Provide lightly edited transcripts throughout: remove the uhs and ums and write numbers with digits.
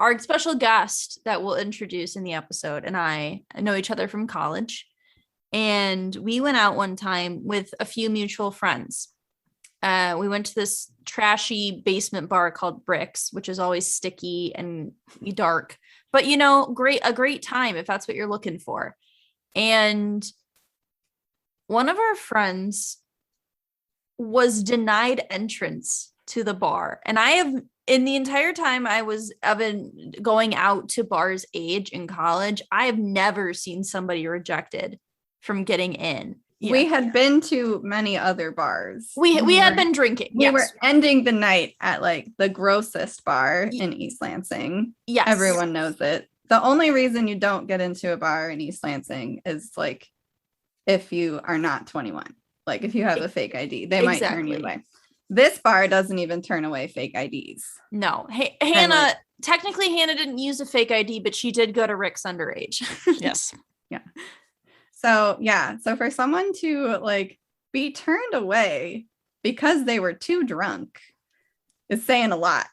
our special guest that we'll introduce in the episode and I know each other from college. And we went out one time with a few mutual friends. We went to this trashy basement bar called Bricks, which is always sticky and dark. But, you know, a great time if that's what you're looking for. And one of our friends was denied entrance to the bar. And I have, in the entire time I've been going out to bars age in college, I have never seen somebody rejected from getting in. Yeah. We had been to many other bars. We had been drinking. We were ending the night at like the grossest bar in East Lansing. Yes. Everyone knows it. The only reason you don't get into a bar in East Lansing is like if you are not 21. Like if you have a fake ID, they might turn you away. This bar doesn't even turn away fake IDs. No. Hey, Hannah, technically Hannah didn't use a fake ID, but she did go to Rick's underage. Yes. Yeah. So for someone to like be turned away because they were too drunk is saying a lot.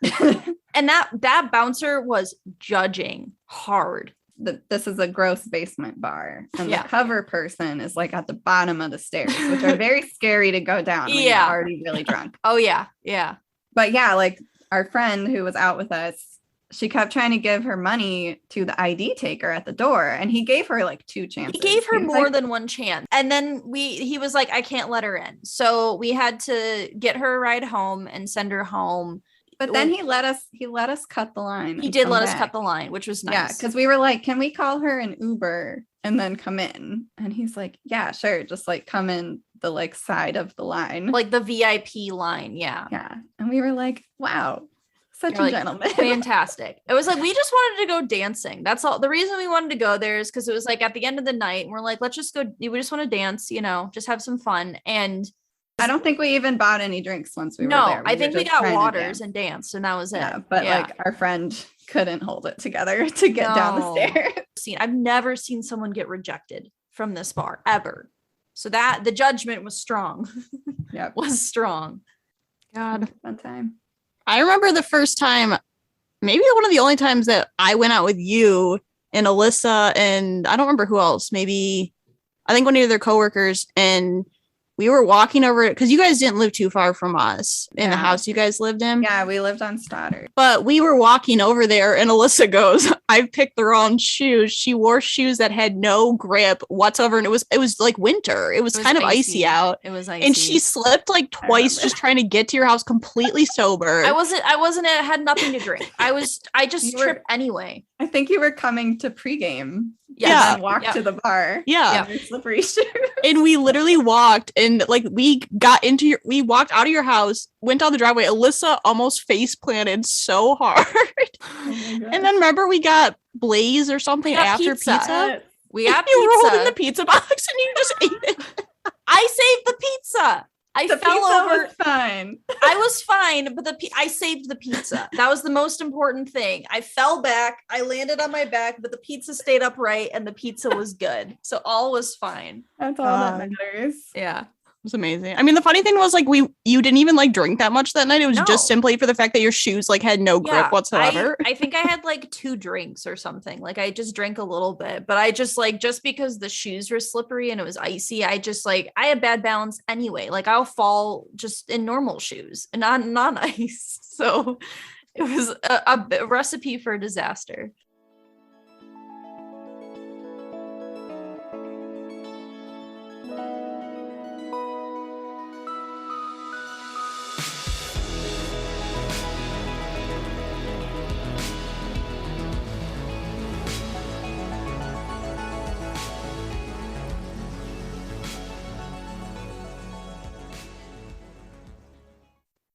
And that bouncer was judging hard. This is a gross basement bar, and the cover person is like at the bottom of the stairs, which are very scary to go down when you're already really drunk. Oh yeah. But yeah, like our friend who was out with us, she kept trying to give her money to the ID taker at the door, and he gave her like 2 chances. He gave her more than one chance, and then he was like, I can't let her in, so we had to get her a ride home and send her home. But then he let us cut the line. He did let us cut the line, which was nice. Yeah, because we were like, can we call her an Uber and then come in? And he's like, yeah, sure. Just like come in the like side of the line. Like the VIP line. Yeah. Yeah. And we were like, wow, such a gentleman. Fantastic. It was like, we just wanted to go dancing. That's all. The reason we wanted to go there is because it was like at the end of the night and we're like, let's just go. We just want to dance, you know, just have some fun. And I don't think we even bought any drinks once we were there. I think we got waters and danced, and that was it. Yeah, but like our friend couldn't hold it together to get down the stairs. I've never seen someone get rejected from this bar ever. So that the judgment was strong. Yeah, was strong. God, fun time. I remember the first time, maybe one of the only times that I went out with you and Alyssa, and I don't remember who else. Maybe I think one of their coworkers, and we were walking over it because you guys didn't live too far from us in the house you guys lived in. Yeah, we lived on Stoddard. But we were walking over there and Alyssa goes, I picked the wrong shoes. She wore shoes that had no grip whatsoever. And it was like winter. It was kind of icy out. It was icy. And she slipped like twice just trying to get to your house completely sober. I wasn't, I had nothing to drink. I just tripped anyway. I think you were coming to pregame. Yeah. And walked to the bar. Yeah. Your slippery shoes. And we literally walked and like we walked out of your house, went down the driveway. Alyssa almost face planted so hard. Oh and then remember we got Blaze or something after pizza. We got pizza. You rolled in the pizza box and you just ate it. I saved the pizza. I fell over. Was fine. I was fine, but I saved the pizza. That was the most important thing. I fell back. I landed on my back, but the pizza stayed upright and the pizza was good. So all was fine. That's all that matters. Yeah. It was amazing. I mean, the funny thing was like you didn't even like drink that much that night. It was just simply for the fact that your shoes like had no grip whatsoever. I think I had like 2 drinks or something. Like I just drank a little bit, but I just just because the shoes were slippery and it was icy, I had bad balance anyway. Like I'll fall just in normal shoes and not ice. So it was a recipe for disaster.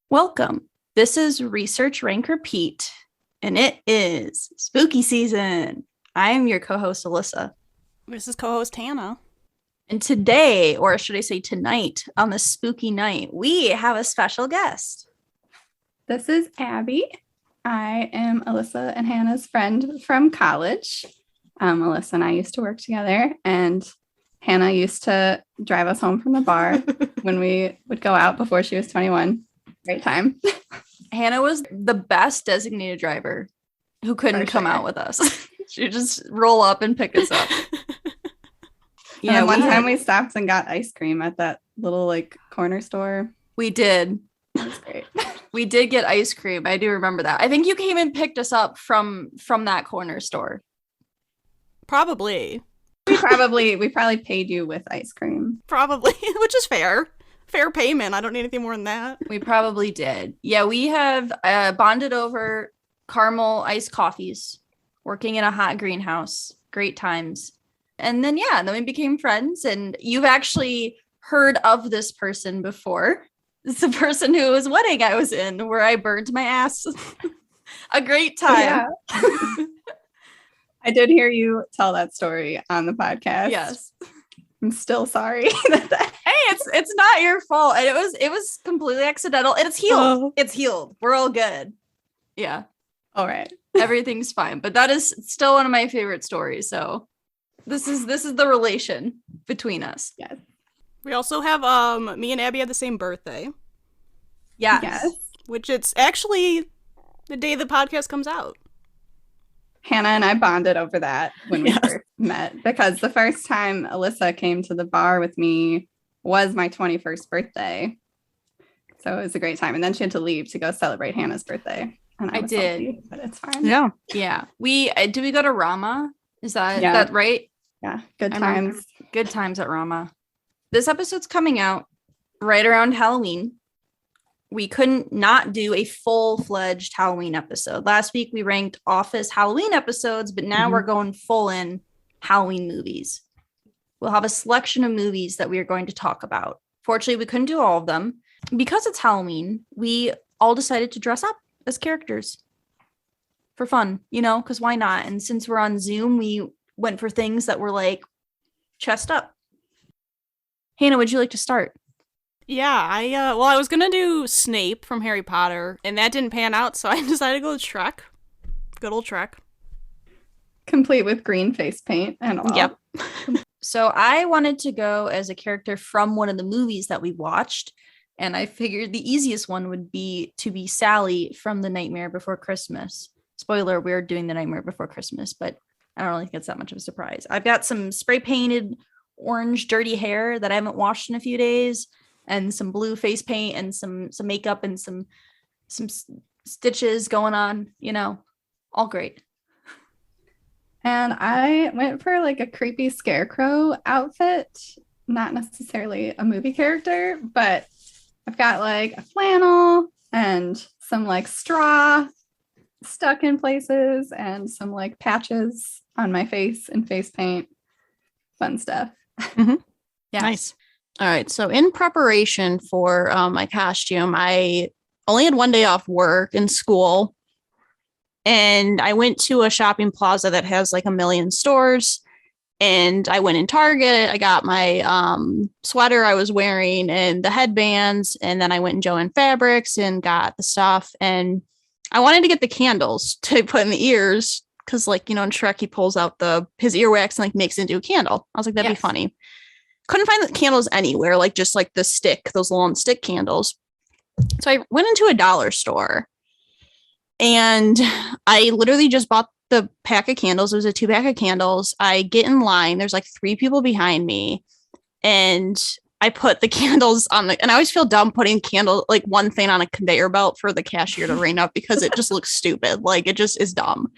Welcome. This is Research Rank Repeat, and it is spooky season. I am your co-host, Alyssa. This is co-host Hannah. And today, or should I say tonight, on this spooky night, we have a special guest. This is Abby. I am Alyssa and Hannah's friend from college. Alyssa and I used to work together, and Hannah used to drive us home from the bar when we would go out before she was 21. Great time. Hannah was the best designated driver who couldn't For come sure. out with us. She'd just roll up and pick us up. And then one we time we stopped and got ice cream at that little like corner store. we did. That was great. We did get ice cream. I do remember that. I think you came and picked us up from that corner store. Probably. we probably paid you with ice cream. Probably, which is fair. Fair payment. I don't need anything more than that. We probably did. Yeah, we have bonded over caramel iced coffees, working in a hot greenhouse. Great times. And then we became friends. And you've actually heard of this person before. It's the person whose wedding I was in, where I burned my ass. A great time. Yeah. I did hear you tell that story on the podcast. Yes. I'm still sorry. Hey, it's not your fault. And it was completely accidental. And it's healed. Oh. It's healed. We're all good. Yeah. All right. Everything's fine. But that is still one of my favorite stories. So this is the relation between us. Yes. We also have me and Abby had the same birthday, Yes. which it's actually the day the podcast comes out. Hannah and I bonded over that when we Yes. first met, because the first time Alyssa came to the bar with me was my 21st birthday. So it was a great time. And then she had to leave to go celebrate Hannah's birthday. And I was did. salty, but it's fine. Yeah. Yeah. We did we go to Rama? Is that Yeah. that right? Yeah. Good I remember. times. Good times at Rama. This episode's coming out right around Halloween. We couldn't not do a full-fledged Halloween episode. Last week we ranked Office Halloween episodes, but now Mhm. we're going full in Halloween movies. We'll have a selection of movies that we are going to talk about. Fortunately, we couldn't do all of them. Because it's Halloween, we all decided to dress up as characters for fun, because why not? And since we're on Zoom, we went for things that were like chest up. Hannah, would you like to start? Yeah, I was gonna do Snape from Harry Potter, and that didn't pan out, so I decided to go with Shrek. Good old Shrek. Complete with green face paint and all. Yep. So I wanted to go as a character from one of the movies that we watched, and I figured the easiest one would be to be Sally from The Nightmare Before Christmas. Spoiler, we're doing The Nightmare Before Christmas, but I don't really think it's that much of a surprise. I've got some spray painted orange dirty hair that I haven't washed in a few days, and some blue face paint and some makeup and some stitches going on, all great. And I went for like a creepy scarecrow outfit, not necessarily a movie character, but I've got like a flannel and some like straw stuck in places and some like patches on my face and face paint. Fun stuff. Yeah. Nice. All right. So in preparation for my costume, I only had one day off work and school. And I went to a shopping plaza that has like a million stores. And I went in Target. I got my sweater I was wearing and the headbands. And then I went in Joann Fabrics and got the stuff. And I wanted to get the candles to put in the ears. Because like, in Shrek, he pulls out his earwax and like makes it into a candle. I was like, that'd Yes. be funny. Couldn't find the candles anywhere, like just like the stick, those long stick candles. So I went into a dollar store and I literally just bought the pack of candles. It was a 2-pack of candles. I get in line. There's like 3 people behind me and I put the candles on and I always feel dumb putting like one thing on a conveyor belt for the cashier to ring up because it just looks stupid. Like it just is dumb.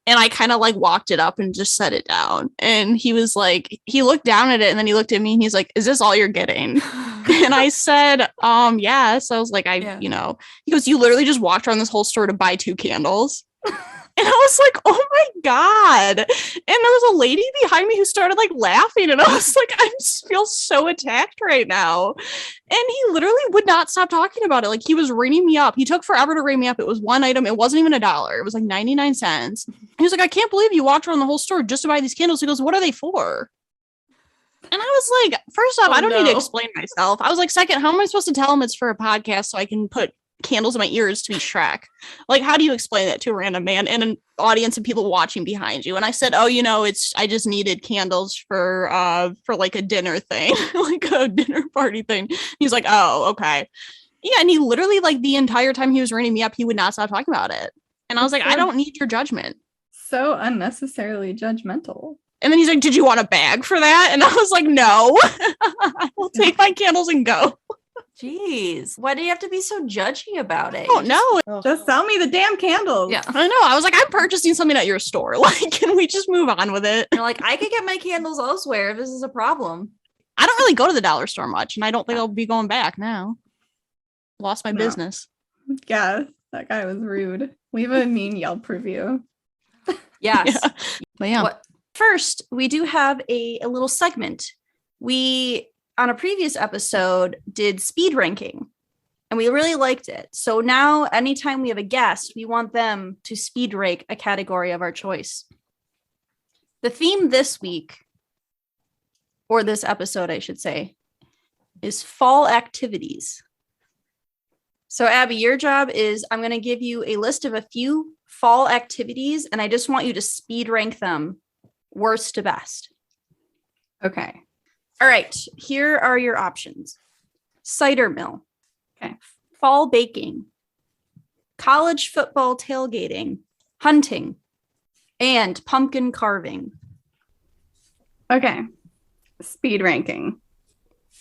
And I kind of like walked it up and just set it down. And he was like, he looked down at it and then he looked at me and he's like, is this all you're getting? And I said, yes. I was like, he goes, you literally just walked around this whole store to buy 2 candles. And I was like, oh my God. And there was a lady behind me who started like laughing. And I was like, I just feel so attacked right now. And he literally would not stop talking about it. Like he was ringing me up. He took forever to ring me up. It was one item. It wasn't even $1. It was like 99 cents. He was like, I can't believe you walked around the whole store just to buy these candles. He goes, what are they for? And I was like, first off, I don't need to explain myself. I was like, second, how am I supposed to tell him it's for a podcast so I can put candles in my ears to be Shrek? Like, how do you explain that to a random man and an audience of people watching behind you? And I said, I just needed candles for like a dinner thing, like a dinner party thing. He's like, oh, okay. Yeah. And he literally like the entire time he was ringing me up, he would not stop talking about it. And I was like, I don't need your judgment. So unnecessarily judgmental. And then he's like, did you want a bag for that? And I was like, no. I'll take my candles and go. Jeez. Why do you have to be so judgy about it? Oh, no. Just sell me the damn candles. Yeah. I know. I was like, I'm purchasing something at your store. Like, can we just move on with it? You're like, I could get my candles elsewhere if this is a problem. I don't really go to the dollar store much, and I don't think I'll be going back now. Lost my business. Yeah, that guy was rude. Leave a mean Yelp review. Yes. Yeah. But yeah. First, we do have a little segment. We, on a previous episode, did speed ranking, and we really liked it. So now, anytime we have a guest, we want them to speed rank a category of our choice. The theme this week, or this episode, I should say, is fall activities. So, Abby, your job is I'm going to give you a list of a few fall activities, and I just want you to speed rank them worst to best. Okay. All right. Here are your options: cider mill. Okay. Fall baking. College football tailgating. Hunting. And pumpkin carving. Okay. Speed ranking.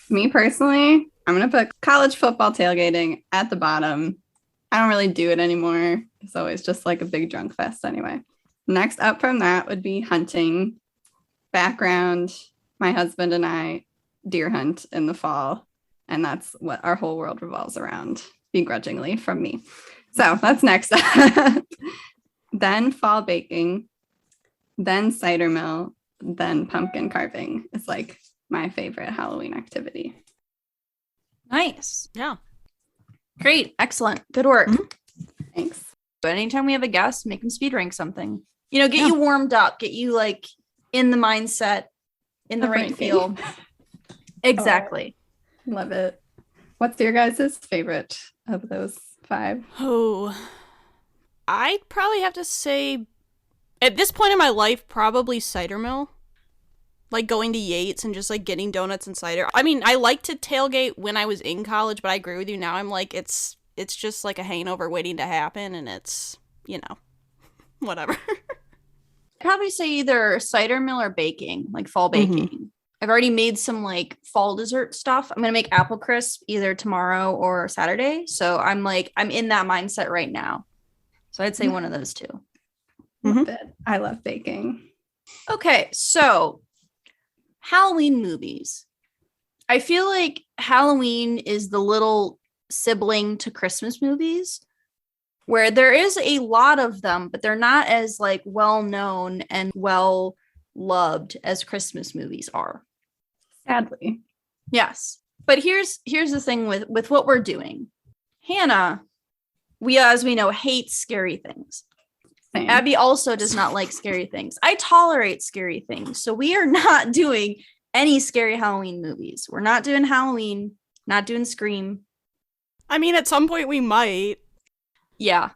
Me personally, I'm going to put college football tailgating at the bottom. I don't really do it anymore. It's always just like a big drunk fest anyway. Next up from that would be hunting. Background, my husband and I deer hunt in the fall, and that's what our whole world revolves around, begrudgingly from me. So that's next up. Then fall baking, then cider mill, then pumpkin carving. It's like my favorite Halloween activity. Nice. Yeah. Great. Excellent. Good work. Thanks. But anytime we have a guest, make them speed rank something. You know, get you warmed up, get you like in the mindset, in the Of right ranking. field. Exactly. Love it. What's your guys' favorite of those 5? Oh, I'd probably have to say, at this point in my life, probably cider mill. Like going to Yates and just like getting donuts and cider. I mean, I like to tailgate when I was in college, but I agree with you now. I'm like, it's just like a hangover waiting to happen, and it's, whatever. I'd probably say either cider mill or baking, like fall baking. I've already made some like fall dessert stuff. I'm going to make apple crisp either tomorrow or Saturday. So I'm in that mindset right now. So I'd say one of those two. Love it. I love baking. Okay. So Halloween movies. I feel like Halloween is the little sibling to Christmas movies, where there is a lot of them, but they're not as like well known and well loved as Christmas movies are. Sadly. Yes. But here's the thing with what we're doing. Hannah, as we know, hates scary things. Same. Abby also does not like scary things. I tolerate scary things. So we are not doing any scary Halloween movies. We're not doing Halloween, not doing Scream. I mean, at some point we might, Yeah.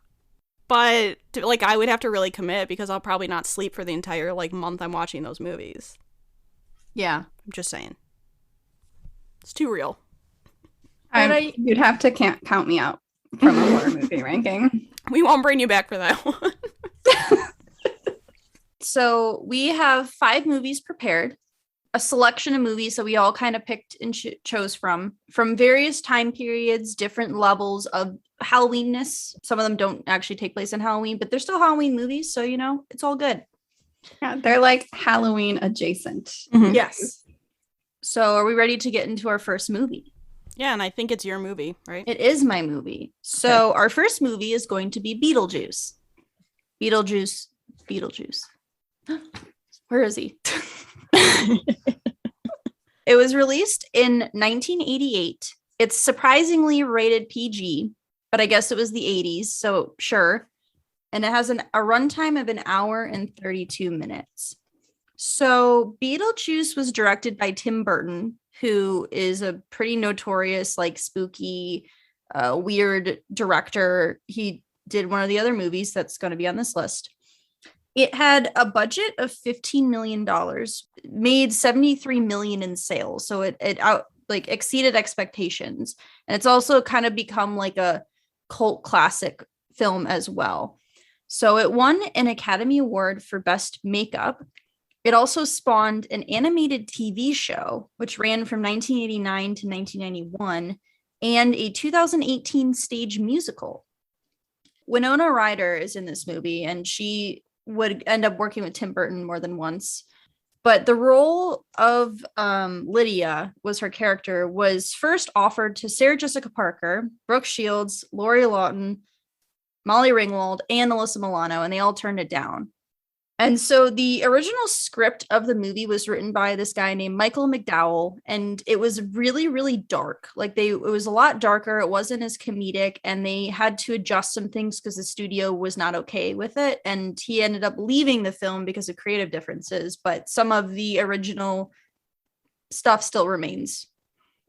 but like I would have to really commit because I'll probably not sleep for the entire like month I'm watching those movies. Yeah. I'm just saying. It's too real. You'd have to count me out from a horror movie ranking. We won't bring you back for that one. So we have 5 movies prepared, a selection of movies that we all kind of picked and chose from various time periods, different levels of Halloweenness. Some of them don't actually take place in Halloween, but they're still Halloween movies. So, it's all good. Yeah, they're like Halloween adjacent. Yes. So are we ready to get into our first movie? Yeah, and I think it's your movie, right? It is my movie. So our first movie is going to be Beetlejuice. Beetlejuice. Where is he? It was released in 1988. It's surprisingly rated PG, but I guess it was the 80s, so sure. And it has a runtime of 1 hour and 32 minutes. So Beetlejuice was directed by Tim Burton, who is a pretty notorious, like, spooky, weird director. He did one of the other movies that's going to be on this list. It had a budget of $15 million, made $73 million in sales. So it exceeded expectations. And it's also kind of become like a cult classic film as well. So it won an Academy Award for Best Makeup. It also spawned an animated TV show, which ran from 1989 to 1991, and a 2018 stage musical. Winona Ryder is in this movie, and she would end up working with Tim Burton more than once. But the role of Lydia, was her character, was first offered to Sarah Jessica Parker, Brooke Shields, Lori Lawton, Molly Ringwald, and Alyssa Milano, and they all turned it down. And so the original script of the movie was written by this guy named Michael McDowell, and it was really, really dark. Like it was a lot darker. It wasn't as comedic, and they had to adjust some things because the studio was not okay with it. And he ended up leaving the film because of creative differences, but some of the original stuff still remains.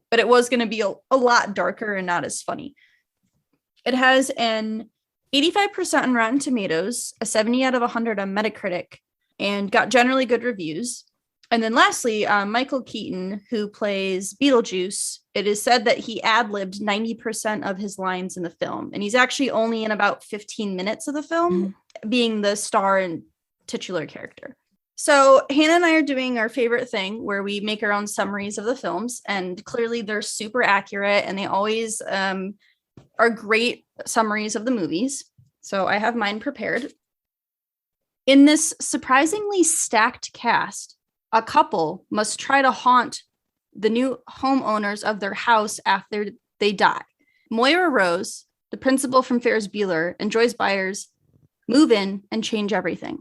But it was going to be a lot darker and not as funny. It has an 85% on Rotten Tomatoes, a 70 out of 100 on Metacritic, and got generally good reviews. And then lastly, Michael Keaton, who plays Beetlejuice, it is said that he ad-libbed 90% of his lines in the film. And he's actually only in about 15 minutes of the film, being the star and titular character. So Hannah and I are doing our favorite thing where we make our own summaries of the films. And clearly they're super accurate, and they always are great summaries of the movies. So I have mine prepared. In this surprisingly stacked cast, a couple must try to haunt the new homeowners of their house after they die. Moira Rose, the principal from Ferris Bueller, and Joyce Byers move in and change everything.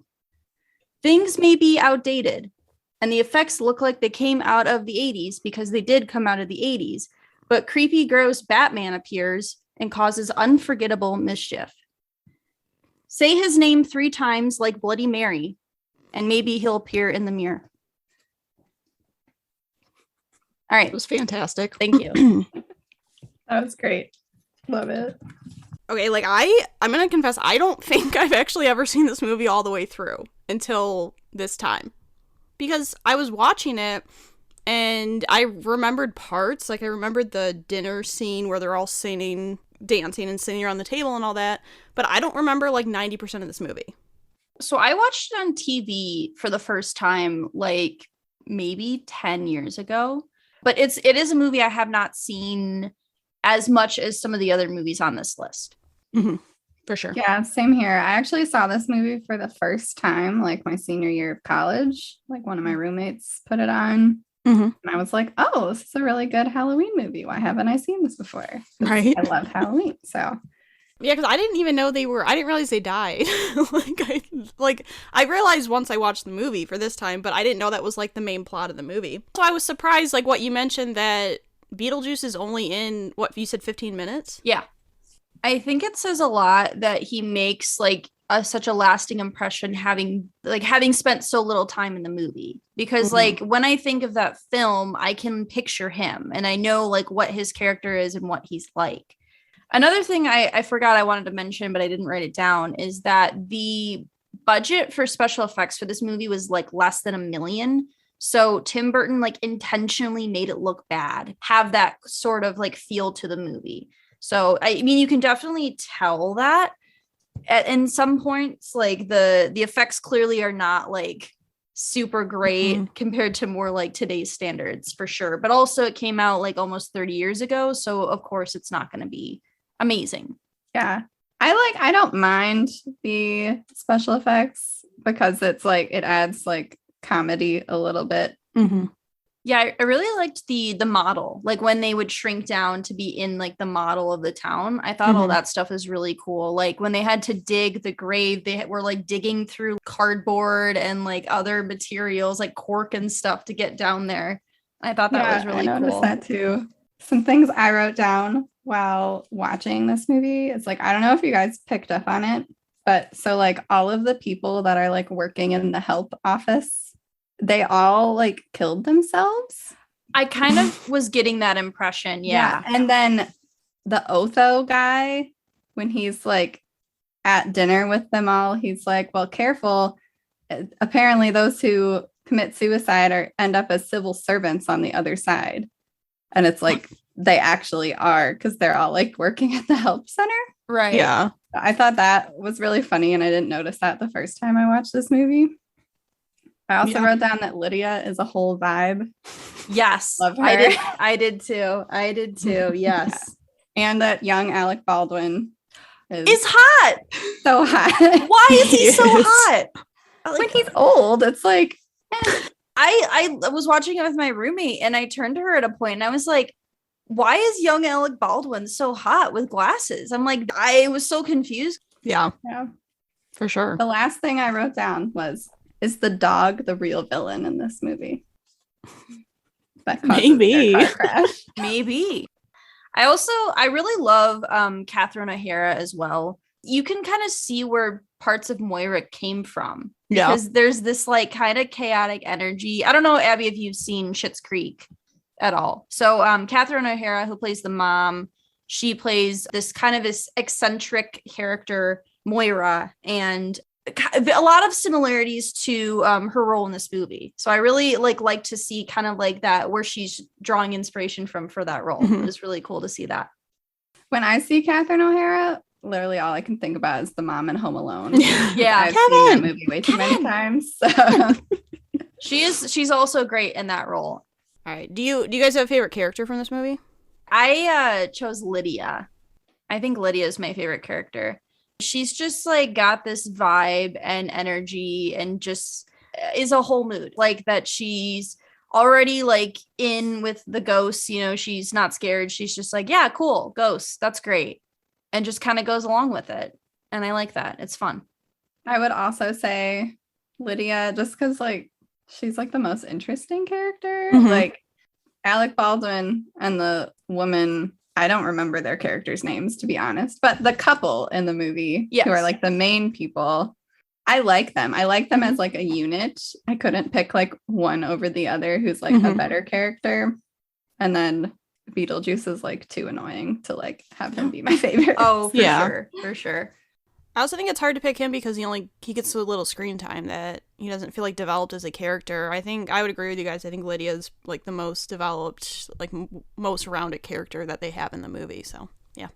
Things may be outdated, and the effects look like they came out of the 80s because they did come out of the 80s, but creepy, gross Batman appears and causes unforgettable mischief. Say his name 3 times like Bloody Mary, and maybe he'll appear in the mirror. All right. It was fantastic. Thank you. That was great. Love it. Okay, like I'm gonna confess, I don't think I've actually ever seen this movie all the way through until this time. Because I was watching it and I remembered parts. Like I remembered the dinner scene where they're all singing, dancing and sitting around the table and all that. But I don't remember like 90% of this movie. So I watched it on TV for the first time, like maybe 10 years ago. But it is a movie I have not seen as much as some of the other movies on this list. Mm-hmm. For sure. Yeah, same here. I actually saw this movie for the first time, like my senior year of college. Like one of my roommates put it on. Mm-hmm. And I was like, oh, this is a really good Halloween movie. Why haven't I seen this before? Right. I love Halloween. So yeah, because I didn't even know I didn't realize they died. I realized once I watched the movie for this time, but I didn't know that was like the main plot of the movie. So I was surprised, like what you mentioned, that Beetlejuice is only in, what you said, 15 minutes? Yeah. I think it says a lot that he makes like such a lasting impression having spent so little time in the movie, because like when I think of that film, I can picture him and I know like what his character is and what he's like. Another thing I forgot I wanted to mention, but I didn't write it down, is that the budget for special effects for this movie was like less than $1 million. So Tim Burton like intentionally made it look bad, have that sort of like feel to the movie. So, I mean, you can definitely tell that in some points, like the effects clearly are not like super great compared to more like today's standards for sure. But also it came out like almost 30 years ago. So of course it's not going to be amazing. yeah, I don't mind the special effects because it's like, it adds like comedy a little bit. Mm-hmm. Yeah, I really liked the model, like when they would shrink down to be in like the model of the town. I thought all that stuff was really cool. Like when they had to dig the grave, they were like digging through cardboard and like other materials like cork and stuff to get down there. I thought that was really cool. I noticed that too. Some things I wrote down while watching this movie, it's like, I don't know if you guys picked up on it, but so like all of the people that are like working in the help office, they all like killed themselves. I kind of was getting that impression. Yeah. And then the Otho guy, when he's like at dinner with them all, he's like, well, careful. Apparently those who commit suicide end up as civil servants on the other side. And it's like, they actually are, because they're all like working at the help center. Right. Yeah. I thought that was really funny, and I didn't notice that the first time I watched this movie. I also wrote down that Lydia is a whole vibe. Yes, Love her. I did too. Yes, and that young Alec Baldwin is hot. So hot. Why is he so hot? When he's old, it's like. I was watching it with my roommate, and I turned to her at a point, and I was like, why is young Alec Baldwin so hot with glasses? I'm like, I was so confused. Yeah, for sure. The last thing I wrote down is the dog the real villain in this movie? That maybe car crash. Maybe. I really love Catherine O'Hara as well. You can kind of see where parts of Moira came from. Yeah. Because there's this like kind of chaotic energy. I don't know, Abby, if you've seen Schitt's Creek at all. So Catherine O'Hara, who plays the mom, she plays this kind of this eccentric character, Moira, and a lot of similarities to her role in this movie. So I really like to see kind of like that where she's drawing inspiration from for that role. Mm-hmm. It was really cool to see that. When I see Catherine O'Hara, literally all I can think about is the mom in Home Alone. Yeah, I've seen that movie way too many times. So. She's also great in that role. All right. Do you guys have a favorite character from this movie? I chose Lydia. I think Lydia is my favorite character. She's just like got this vibe and energy and just is a whole mood. Like that she's already like in with the ghosts, you know, she's not scared. She's just like, yeah, cool, ghosts, that's great. And just kind of goes along with it. And I like that. It's fun. I would also say Lydia, just because like she's like the most interesting character. Mm-hmm. Like Alec Baldwin and the woman, I don't remember their characters' names, to be honest, but the couple in the movie who are like the main people, I like them. I like them as like a unit. I couldn't pick like one over the other who's like a better character. And then Beetlejuice is like too annoying to like have him be my favorite. Oh, for sure. I also think it's hard to pick him because he gets so little screen time that he doesn't feel like developed as a character. I think I would agree with you guys. I think Lydia's like the most developed, like most rounded character that they have in the movie. So yeah.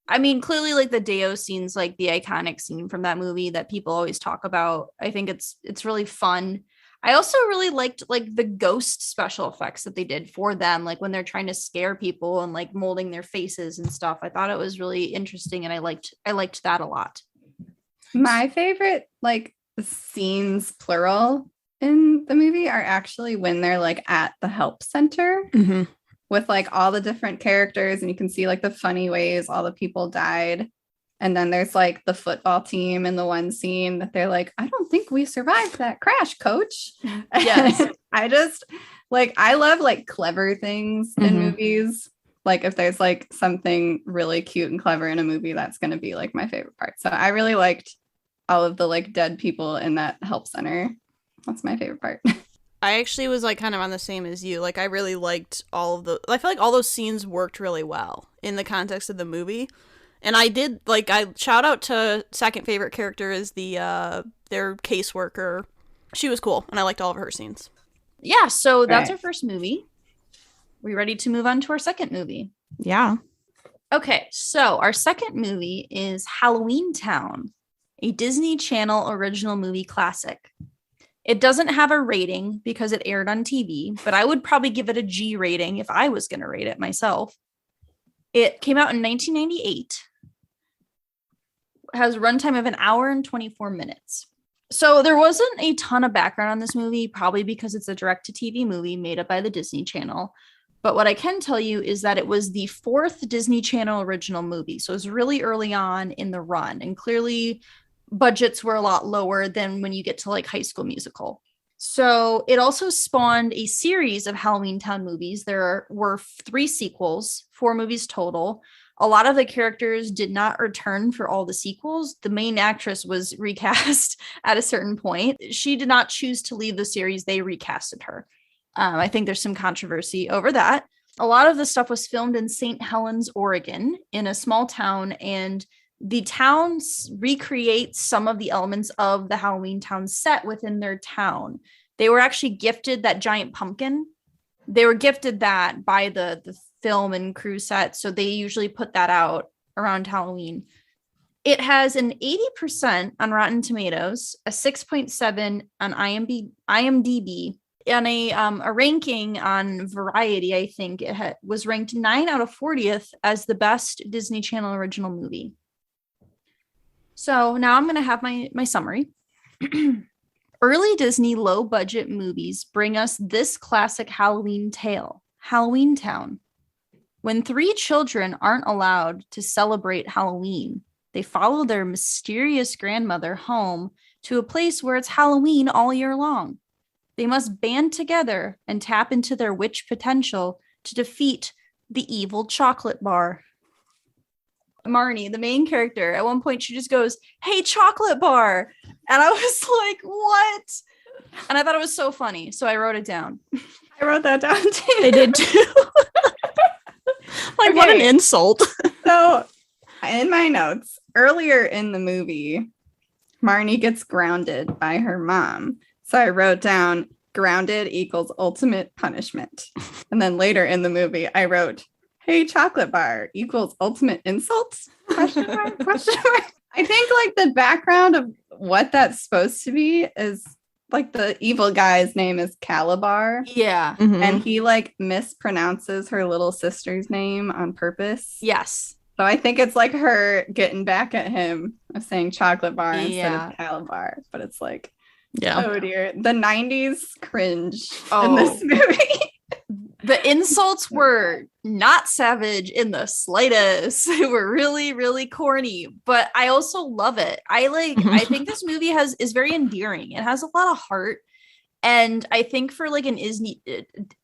I mean, clearly like the Deo scene's like the iconic scene from that movie that people always talk about. I think it's really fun. I also really liked like the ghost special effects that they did for them, like when they're trying to scare people and like molding their faces and stuff. I thought it was really interesting, and I liked that a lot. My favorite like scenes, plural, in the movie are actually when they're like at the help center with like all the different characters, and you can see like the funny ways all the people died. And then there's like the football team in the one scene that they're like, I don't think we survived that crash, coach. Yes. I love like clever things in movies. Like if there's like something really cute and clever in a movie, that's going to be like my favorite part. So I really liked all of the like dead people in that help center. That's my favorite part. I actually was like kind of on the same as you. Like I really liked I feel like all those scenes worked really well in the context of the movie. And I did, like, I shout out to second favorite character is their caseworker. She was cool, and I liked all of her scenes. Yeah, so that's our first movie. We ready to move on to our second movie? Yeah. Okay, so our second movie is Halloween Town, a Disney Channel original movie classic. It doesn't have a rating because it aired on TV, but I would probably give it a G rating if I was going to rate it myself. It came out in 1998. Has a runtime of 1 hour and 24 minutes. So there wasn't a ton of background on this movie, probably because it's a direct-to-TV movie made up by the Disney Channel. But what I can tell you is that it was the 4th Disney Channel original movie. So it was really early on in the run. And clearly budgets were a lot lower than when you get to like High School Musical. So it also spawned a series of Halloween Town movies. There were 3 sequels, 4 movies total. A lot of the characters did not return for all the sequels. The main actress was recast at a certain point. She did not choose to leave the series. They recasted her. I think there's some controversy over that. A lot of the stuff was filmed in St. Helens, Oregon, in a small town, and the town recreates some of the elements of the Halloween Town set within their town. They were actually gifted that giant pumpkin. They were gifted that by the film and crew set, so they usually put that out around Halloween. It has an 80% on Rotten Tomatoes, a 6.7 on IMDb, and a ranking on Variety. I think it was ranked 9 out of 40th as the best Disney Channel original movie. So now I'm going to have my summary. Early Disney low-budget movies bring us this classic Halloween tale, Halloween Town. When 3 children aren't allowed to celebrate Halloween, they follow their mysterious grandmother home to a place where it's Halloween all year long. They must band together and tap into their witch potential to defeat the evil chocolate bar. Marnie, the main character, at one point she just goes, "Hey, chocolate bar." And I was like, what? And I thought it was so funny. So I wrote it down. I wrote that down too. I did too. Like, what an insult. So in my notes, earlier in the movie, Marnie gets grounded by her mom. So I wrote down grounded equals ultimate punishment. And then later in the movie, I wrote, "Hey, chocolate bar equals ultimate insult? Question mark, question mark. I think like the background of what that's supposed to be is like the evil guy's name is Calabar. Yeah. Mhm. And he like mispronounces her little sister's name on purpose. Yes. So I think it's like her getting back at him of saying chocolate bar instead Yeah. of Calabar. But it's like, Yeah. oh dear, the 90s cringe in Oh. this movie. The insults were not savage in the slightest. They were really, really corny, but I also love it. I think this movie is very endearing. It has a lot of heart. And I think for like an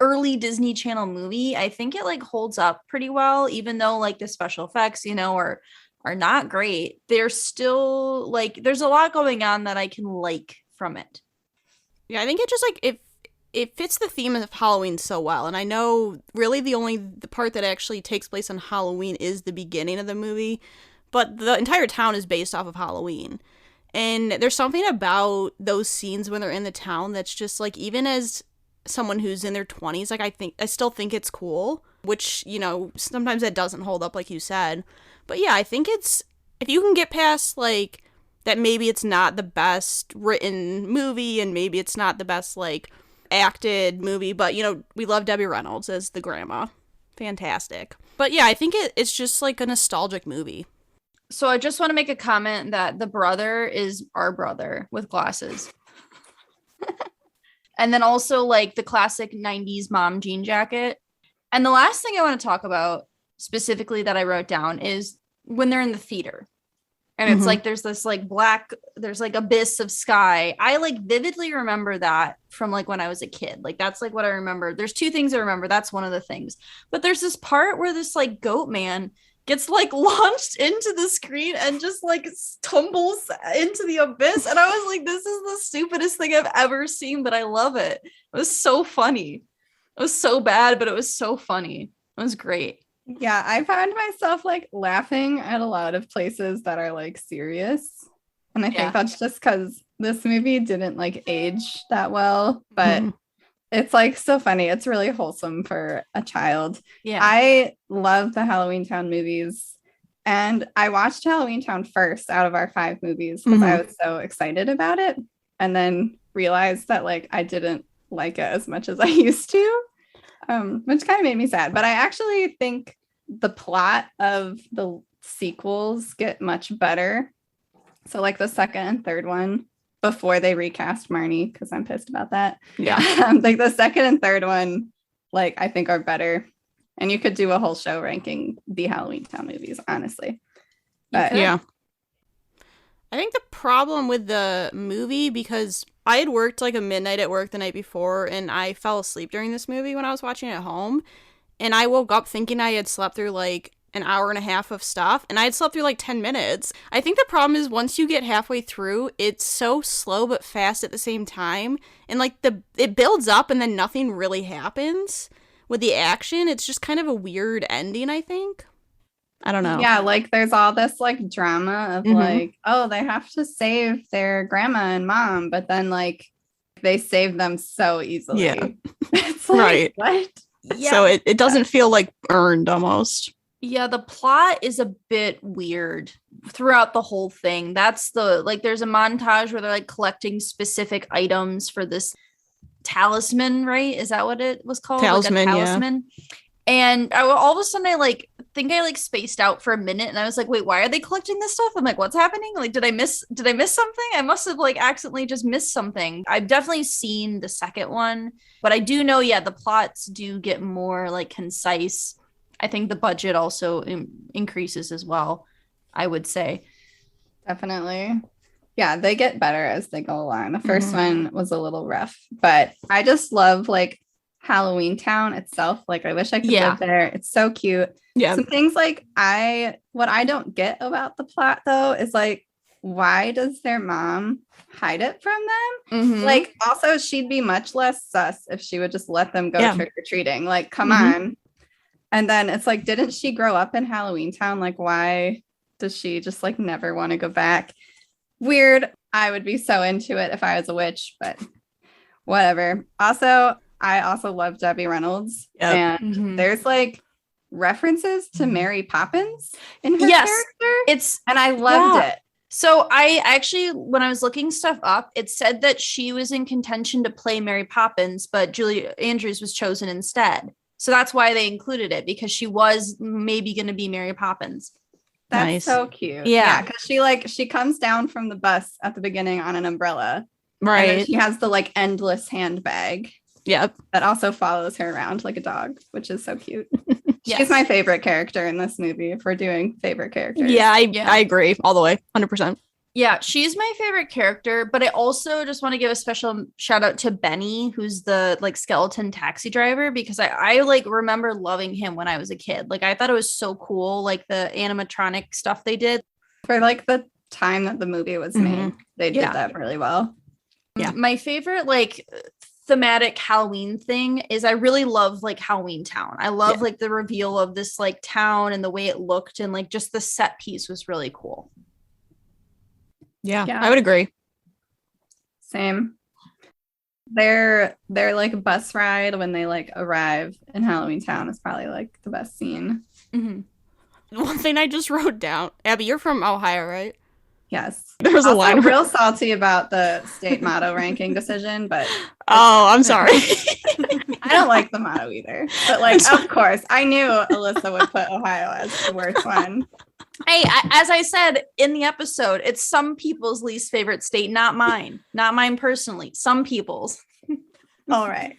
early Disney Channel movie, I think it like holds up pretty well, even though like the special effects, are not great. They're still like, there's a lot going on that I can like from it. Yeah, I think it just like it fits the theme of Halloween so well. And I know really the part that actually takes place on Halloween is the beginning of the movie, but the entire town is based off of Halloween. And there's something about those scenes when they're in the town that's just like, even as someone who's in their 20s, like I still think it's cool, which, sometimes that doesn't hold up like you said. But yeah, I think if you can get past like that, maybe it's not the best written movie and maybe it's not the best like acted movie, but we love Debbie Reynolds as the grandma. Fantastic. But yeah, I think it's just like a nostalgic movie. So I just want to make a comment that the brother is our brother with glasses. And then also like the classic 90s mom jean jacket. And the last thing I want to talk about specifically that I wrote down is when they're in the theater. And it's like there's this like there's like abyss of sky. I like vividly remember that from like when I was a kid. Like that's like what I remember. There's 2 things I remember. That's one of the things. But there's this part where this like goat man gets like launched into the screen and just like tumbles into the abyss. And I was like, this is the stupidest thing I've ever seen, but I love it. It was so funny. It was so bad, but it was so funny. It was great. Yeah, I found myself like laughing at a lot of places that are like serious. And I think that's just because this movie didn't like age that well, but it's like so funny. It's really wholesome for a child. Yeah. I love the Halloween Town movies. And I watched Halloween Town first out of our 5 movies because I was so excited about it. And then realized that like I didn't like it as much as I used to, which kind of made me sad. But I actually think the plot of the sequels get much better. So like the second and third one, before they recast Marnie, because I'm pissed about that. Yeah. Like the second and third one, like I think are better. And you could do a whole show ranking the Halloween Town movies, honestly. But yeah. I think the problem with the movie, because I had worked like a midnight at work the night before and I fell asleep during this movie when I was watching it at home. And I woke up thinking I had slept through like an hour and a half of stuff, and I had slept through like 10 minutes. I think the problem is once you get halfway through, it's so slow but fast at the same time. And like it builds up and then nothing really happens with the action. It's just kind of a weird ending, I think. I don't know. Yeah, like there's all this like drama of like, oh, they have to save their grandma and mom, but then like they save them so easily. Yeah. It's like, Right. what? Yeah. So it doesn't feel like earned almost. Yeah, the plot is a bit weird throughout the whole thing. That's the like there's a montage where they're like collecting specific items for this talisman, right? Is that what it was called? Talisman, like a yeah. talisman. And all of a sudden I like think I like spaced out for a minute and I was like, wait, why are they collecting this stuff? I'm like, what's happening? Like, did I miss something? I must have like accidentally just missed something. I've definitely seen the second one, but I do know, yeah, the plots do get more like concise. I think the budget also increases as well, I would say. Definitely. Yeah, they get better as they go along. The first Mhm. one was a little rough, but I just love like Halloween Town itself. Like I wish I could Yeah. live there. It's so cute. Yeah. Some things like what I don't get about the plot though is like, why does their mom hide it from them? Mhm. Like also she'd be much less sus if she would just let them go Yeah. trick-or-treating. Like, come Mhm. on. And then it's like, didn't she grow up in Halloween Town? Like, why does she just like never want to go back? Weird. I would be so into it if I was a witch, but whatever. Also, I also love Debbie Reynolds. Yep. And Mhm. there's like references to Mary Poppins in her Yes. character. And I loved it. So I actually, when I was looking stuff up, it said that she was in contention to play Mary Poppins, but Julie Andrews was chosen instead. So that's why they included it, because she was maybe going to be Mary Poppins. That's Nice. so cute. Yeah. Because she comes down from the bus at the beginning on an umbrella. And then Right. she has the like endless handbag Yep. that also follows her around like a dog, which is so cute. Yes. She's my favorite character in this movie if we're doing favorite characters. Yeah, Yeah. I agree all the way. 100%. Yeah, she's my favorite character, but I also just want to give a special shout out to Benny, who's the like skeleton taxi driver, because I like remember loving him when I was a kid. Like I thought it was so cool, like the animatronic stuff they did. For like the time that the movie was made, they did Yeah. that really well. Yeah. My favorite like thematic Halloween thing is I really love like Halloween Town. I love like the reveal of this like town and the way it looked, and like just the set piece was really cool. Yeah, Yeah. I would agree. Same. Their like bus ride when they like arrive in Halloween Town is probably like the best scene. Mhm. One thing I just wrote down. Abby, you're from Ohio, right? Yes. There was a Also, line. real salty about the state motto ranking decision, but Oh, I'm sorry. I don't like the motto either. But like, of course, I knew Alyssa would put Ohio as the worst one. Hey, as I said in the episode, it's some people's least favorite state, not mine. Not mine personally. Some people's. All right.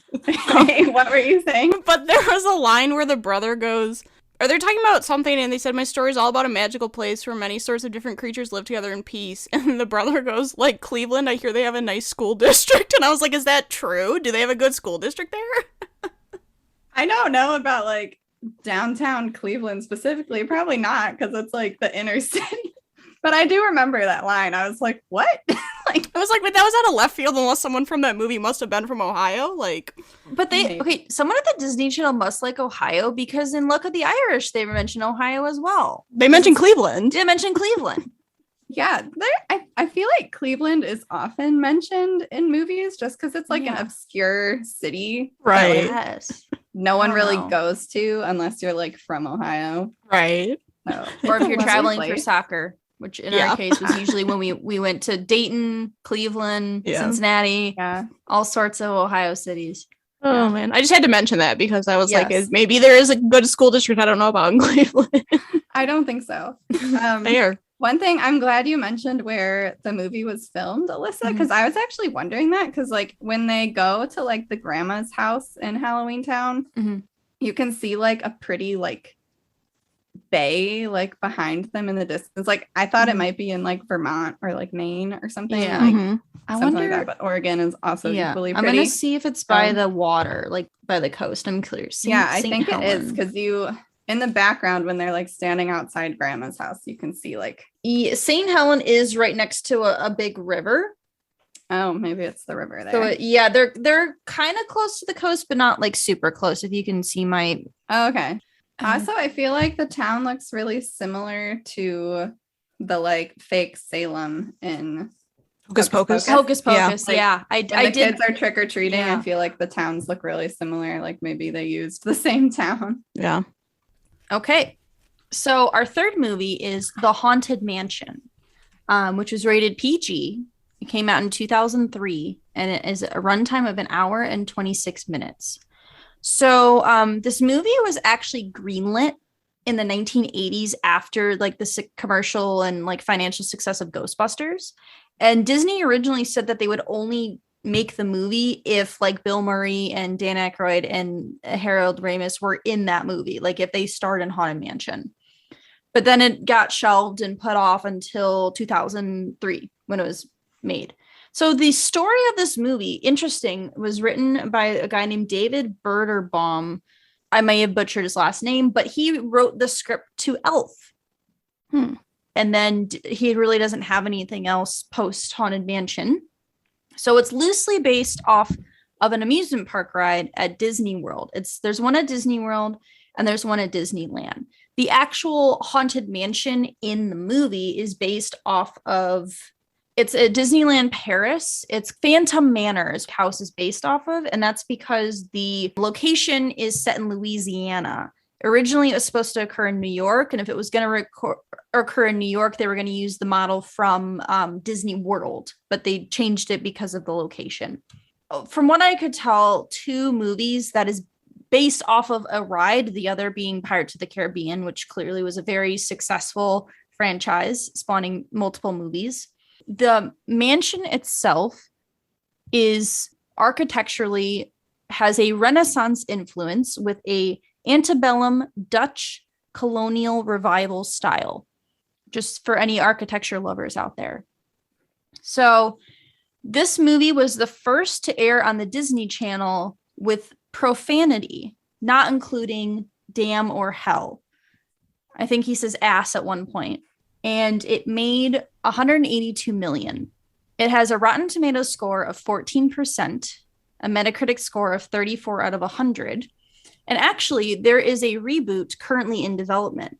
What were you saying? But there was a line where the brother goes, or they're talking about something, and they said, my story is all about a magical place where many sorts of different creatures live together in peace. And the brother goes, like Cleveland, I hear they have a nice school district. And I was like, is that true? Do they have a good school district there? I don't know about like downtown Cleveland specifically. Probably not, because it's like the inner city. But I do remember that line. I was like, what? I was like, but that was out of left field, unless someone from that movie must have been from Ohio. Like, But someone at the Disney Channel must like Ohio, because in Look at the Irish, they mention Ohio as well. they mentioned Cleveland. They mentioned Cleveland. Yeah, I feel like Cleveland is often mentioned in movies just because it's like an obscure city. Right. Yes. No one I don't really know. goes to unless you're like from Ohio. Right. So, Or it's if a you're lovely traveling for place. soccer, which in Yeah. our case was usually when we went to Dayton, Cleveland, Yeah. Cincinnati, Yeah. all sorts of Ohio cities. Oh, man. I just had to mention that because I was like, Yes. maybe there is a good school district I don't know about in Cleveland. I don't think so. There. One thing I'm glad you mentioned where the movie was filmed, Alyssa, because I was actually wondering that, because like when they go to like the grandma's house in Halloween Town, Mhm. you can see like a pretty like bay like behind them in the distance. Like I thought it might be in like Vermont or like Maine or something. Yeah. Like, Mhm. I something wonder. like that. But Oregon is also equally I'm pretty. gonna see if it's by Um, the water, like by the coast. I'm clear. I think it is, because you in the background when they're like standing outside grandma's house, you can see like, St. Helen is right next to a big river. oh, maybe it's the river there. So they're kind of close to the coast, but not like super close. If you can see my Oh, okay. Also, I feel like the town looks really similar to the like fake Salem in Hocus Pocus. Hocus Yeah. Pocus. Like, Yeah, when I the did. kids are trick or treating. Yeah. I feel like the towns look really similar. Like maybe they used the same town. Yeah. Okay. So our third movie is The Haunted Mansion, which was rated PG. It came out in 2003, and it is a runtime of 1 hour and 26 minutes. So this movie was actually greenlit in the 1980s after like the commercial and like financial success of Ghostbusters. And Disney originally said that they would only make the movie if like Bill Murray and Dan Aykroyd and Harold Ramis were in that movie, like if they starred in Haunted Mansion. But then it got shelved and put off until 2003 when it was made. So the story of this movie, interesting, was written by a guy named David Berderbaum. I may have butchered his last name, but he wrote the script to Elf. And then he really doesn't have anything else post Haunted Mansion. So it's loosely based off of an amusement park ride at Disney World. There's one at Disney World and there's one at Disneyland. The actual Haunted Mansion in the movie is based off of, it's a Disneyland Paris. It's Phantom Manor's house is based off of, and that's because the location is set in Louisiana. Originally, it was supposed to occur in New York, and if it was going to occur in New York, they were going to use the model from Disney World, but they changed it because of the location. From what I could tell, 2 movies that is based off of a ride, the other being Pirates of the Caribbean, which clearly was a very successful franchise, spawning multiple movies. The mansion itself is architecturally has a Renaissance influence with a antebellum Dutch colonial revival style, just for any architecture lovers out there. So this movie was the first to air on the Disney Channel with profanity, not including damn or hell. I think he says ass at one point. And it made $182 million. It has a Rotten Tomatoes score of 14%, a Metacritic score of 34 out of 100. And actually, there is a reboot currently in development.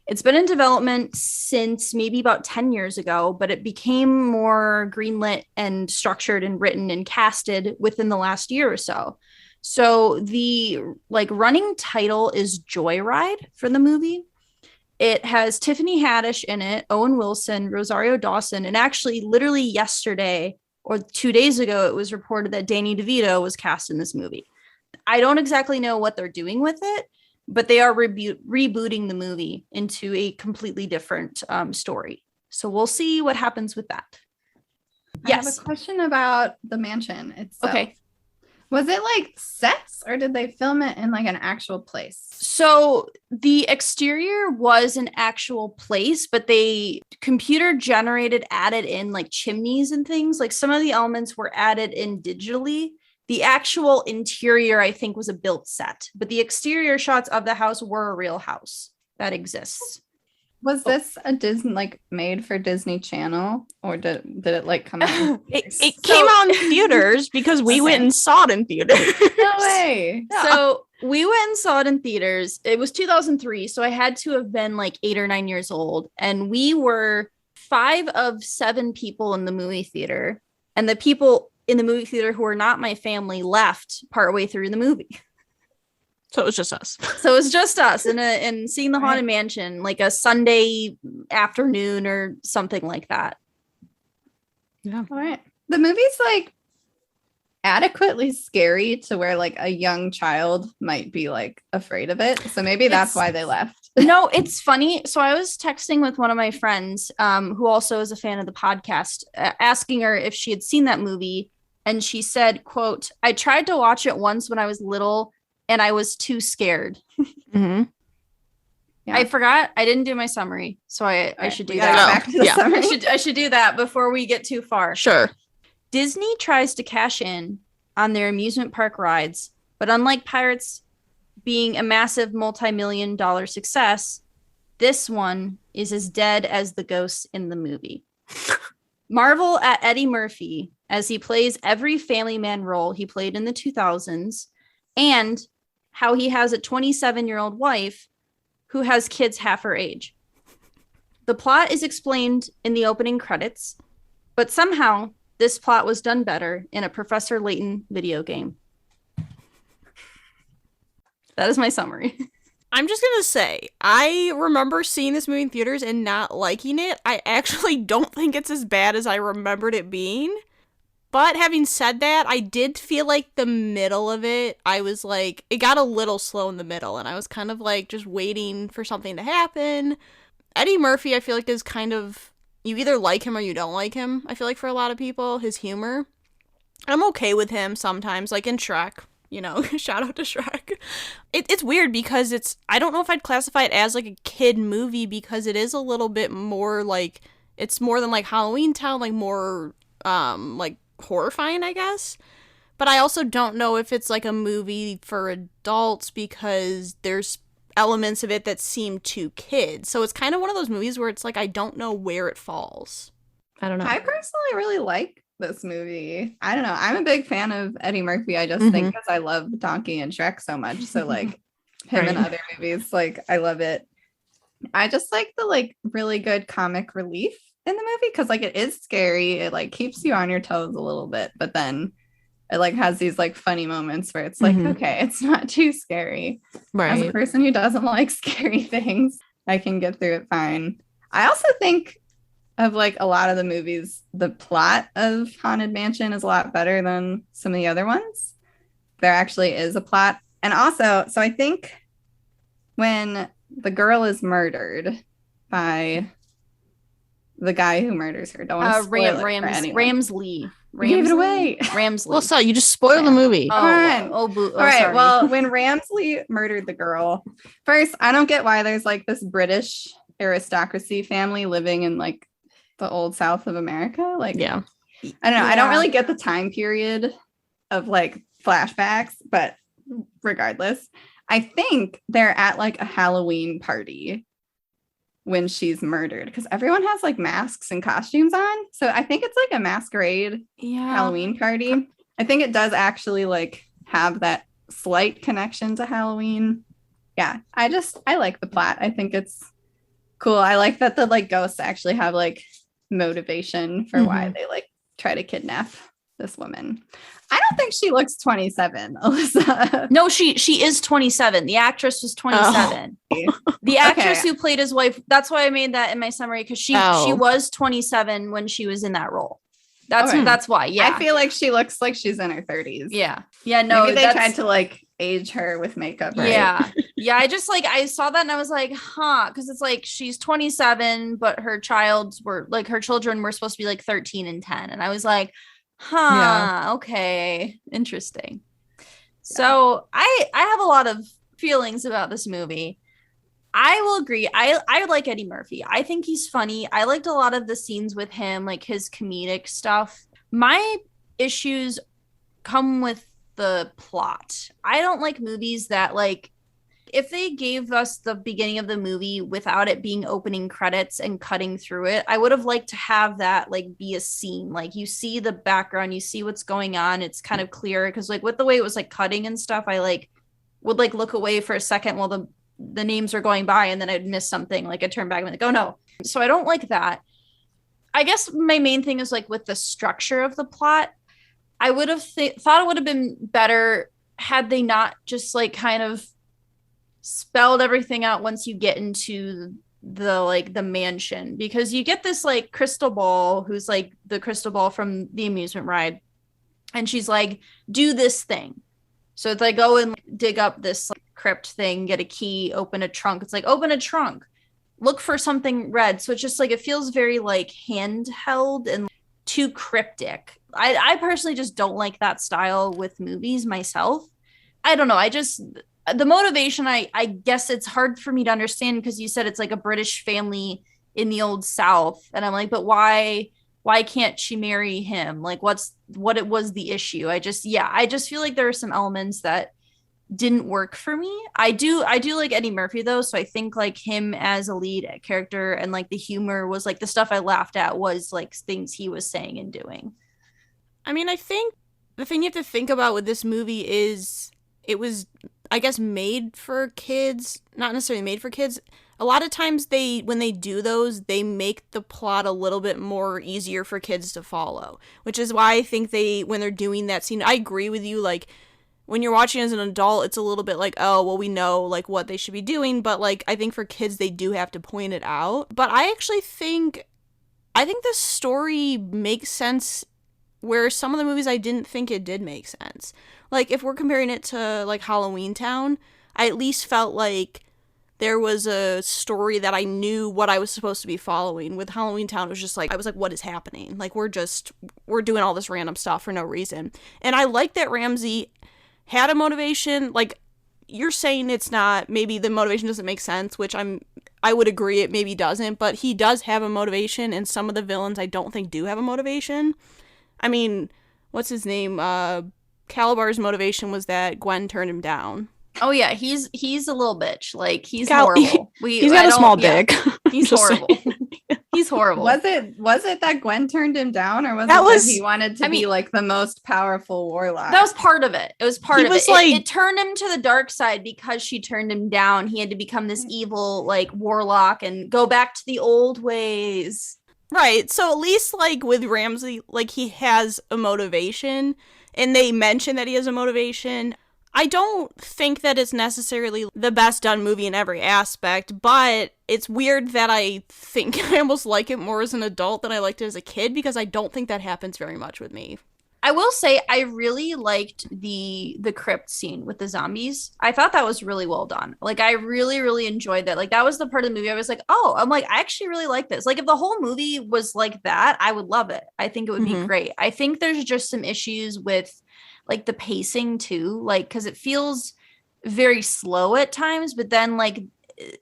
It's been in development since maybe about 10 years ago, but it became more greenlit and structured and written and casted within the last year or so. So the running title is Joyride for the movie. It has Tiffany Haddish in it, Owen Wilson, Rosario Dawson, and actually literally yesterday or 2 days ago, it was reported that Danny DeVito was cast in this movie. I don't exactly know what they're doing with it, but they are rebooting the movie into a completely different story. So we'll see what happens with that. I have a question about the mansion itself. Okay. Was it like sets or did they film it in like an actual place? So the exterior was an actual place, but they computer generated, added in like chimneys and things. Like some of the elements were added in digitally. The actual interior, I think, was a built set, but the exterior shots of the house were a real house that exists. Was this a Disney made for Disney Channel, or did it come out? It came out in theaters because we went and saw it in theaters. No way. Yeah. So we went and saw it in theaters. It was 2003, so I had to have been 8 or 9 years old, and we were 5 of 7 people in the movie theater, and the people in the movie theater who were not my family left partway through the movie. So it was just us. So it was just us and seeing the Haunted Mansion like a Sunday afternoon or something like that. Yeah. All right. The movie's adequately scary to where a young child might be afraid of it. So maybe that's why they left. No, it's funny. So I was texting with one of my friends who also is a fan of the podcast, asking her if she had seen that movie. And she said, quote, "I tried to watch it once when I was little and I was too scared." Mm-hmm. Yeah. I forgot. I didn't do my summary. So I should do We that. gotta go back to the summary. I should do that before we get too far. Sure. Disney tries to cash in on their amusement park rides, but unlike Pirates being a massive multi-million-dollar success, this one is as dead as the ghosts in the movie. Marvel at Eddie Murphy as he plays every family man role he played in the 2000s, and how he has a 27-year-old wife who has kids half her age. The plot is explained in the opening credits, but somehow this plot was done better in a Professor Layton video game. That is my summary. I'm just gonna say, I remember seeing this movie in theaters and not liking it. I actually don't think it's as bad as I remembered it being. But having said that, I did feel like the middle of it, I was like, it got a little slow in the middle, and I was kind of like just waiting for something to happen. Eddie Murphy, I feel like, is kind of, you either like him or you don't like him, I feel like, for a lot of people, his humor. I'm okay with him sometimes, like in Shrek, you know, shout out to Shrek. It's weird because I don't know if I'd classify it as like a kid movie because it is a little bit more like, it's more than like Halloween Town, like more, like horrifying, I guess. But I also don't know if it's like a movie for adults because there's elements of it that seem too kids. So it's kind of one of those movies where it's like, I don't know where it falls. I don't know. I personally really like this movie. I don't know. I'm a big fan of Eddie Murphy. I just think because I love Donkey and Shrek so much. So like him in other movies, like I love it. I just like the like really good comic relief in the movie because like it is scary. It like keeps you on your toes a little bit, but then it like has these like funny moments where it's like, okay, it's not too scary. Right. As a person who doesn't like scary things, I can get through it fine. I also think of like a lot of the movies, the plot of Haunted Mansion is a lot better than some of the other ones. There actually is a plot. And also, so I think when the girl is murdered by the guy who murders her, don't want to spoil it for anyone. Ramsley. You gave it away. Ramsley. Well, so you just spoiled the movie. All right. Well, when Ramsley murdered the girl, first, I don't get why there's like this British aristocracy family living in like the old South of America. Like, yeah, I don't know. Yeah. I don't really get the time period of like flashbacks, but regardless, I think they're at like a Halloween party when she's murdered because everyone has like masks and costumes on. So I think it's like a masquerade Halloween party. I think it does actually like have that slight connection to Halloween. Yeah, I like the plot. I think it's cool. I like that the like ghosts actually have like motivation for why they like try to kidnap this woman. I don't think she looks 27, Alyssa. No, she is 27. The actress was 27. The actress who played his wife, that's why I made that in my summary, because she was 27 when she was in that role. That's why. Yeah. I feel like she looks like she's in her 30s. Yeah. Yeah, no. Maybe they tried to like age her with makeup, right? Yeah. Yeah. I just like, I saw that and I was like, because it's like she's 27, but her children were supposed to be like 13 and 10. And I was like, okay, interesting. So I have a lot of feelings about this movie. I will agree. I like Eddie Murphy. I think he's funny. I liked a lot of the scenes with him, like his comedic stuff. My issues come with the plot. I don't like movies that like, if they gave us the beginning of the movie without it being opening credits and cutting through it, I would have liked to have that like be a scene. Like you see the background, you see what's going on. It's kind of clear because like with the way it was like cutting and stuff, I like would like look away for a second while the names are going by and then I'd miss something. Like I'd turn back and be like, oh no. So I don't like that. I guess my main thing is like with the structure of the plot, I would have thought it would have been better had they not just like kind of spelled everything out once you get into the mansion, because you get this like crystal ball who's like the crystal ball from the amusement ride, and she's like, do this thing. So it's like, go and dig up this like, crypt thing, get a key, open a trunk. It's like, open a trunk, look for something red. So it's just like, it feels very like handheld and too cryptic. I personally just don't like that style with movies myself. I don't know. The motivation, I guess it's hard for me to understand because you said it's like a British family in the old South. And I'm like, but why can't she marry him? Like what it was the issue? I just feel like there are some elements that didn't work for me. I do like Eddie Murphy though. So I think like him as a lead character and like the humor was like the stuff I laughed at was like things he was saying and doing. I mean, I think the thing you have to think about with this movie is it was, I guess, made for kids, not necessarily made for kids. A lot of times when they do those, they make the plot a little bit more easier for kids to follow, which is why I think when they're doing that scene, I agree with you. Like when you're watching as an adult, it's a little bit like, oh, well, we know like what they should be doing, but like I think for kids they do have to point it out. But I actually think this story makes sense where some of the movies I didn't think it did make sense. Like if we're comparing it to like Halloween Town, I at least felt like there was a story that I knew what I was supposed to be following. With Halloween Town, it was just like, I was like, what is happening? Like, we're doing all this random stuff for no reason. And I like that Ramsey had a motivation. Like, you're saying it's not, maybe the motivation doesn't make sense, which I would agree it maybe doesn't, but he does have a motivation, and some of the villains I don't think do have a motivation. I mean, what's his name? Calabar's motivation was that Gwen turned him down. Oh yeah, he's a little bitch. Like he's Cal- horrible. He's got a small dick. He's horrible. He's horrible. Was it that Gwen turned him down, or was that he wanted to be like the most powerful warlock? That was part of it. It was part of it. Like, it turned him to the dark side because she turned him down. He had to become this evil like warlock and go back to the old ways. Right. So at least like with Ramsey, like he has a motivation, and they mention that he has a motivation. I don't think that it's necessarily the best done movie in every aspect, but it's weird that I think I almost like it more as an adult than I liked it as a kid, because I don't think that happens very much with me. I will say I really liked the crypt scene with the zombies. I thought that was really well done. Like I really, really enjoyed that. Like that was the part of the movie I was like, oh, I'm like, I actually really like this. Like if the whole movie was like that, I would love it. I think it would be great. I think there's just some issues with like the pacing too, like because it feels very slow at times, but then like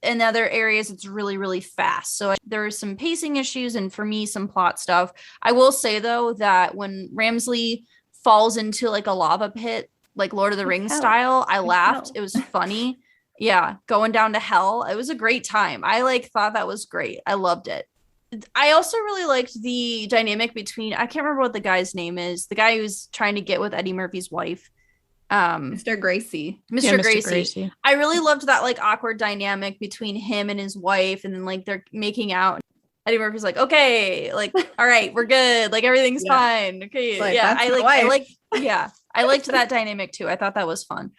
in other areas it's really, really fast. So there are some pacing issues, and for me some plot stuff. I will say though that when Ramsley falls into like a lava pit, like Lord of the Rings style, I laughed. It was funny. Yeah, going down to hell. It was a great time. I like thought that was great. I loved it. I also really liked the dynamic between, I can't remember what the guy's name is, the guy who's trying to get with Eddie Murphy's wife. Mr. Gracie. Mr. Gracie. I really loved that like awkward dynamic between him and his wife, and then like they're making out. Eddie Murphy's like, okay, like, all right, we're good. Like everything's fine. Okay. Like, yeah. I liked that dynamic too. I thought that was fun.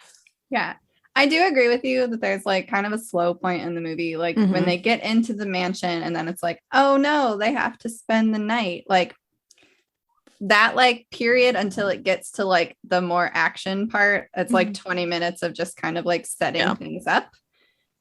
Yeah. I do agree with you that there's like kind of a slow point in the movie. Like when they get into the mansion and then it's like, oh no, they have to spend the night. Like that like period until it gets to like the more action part. It's like 20 minutes of just kind of like setting things up.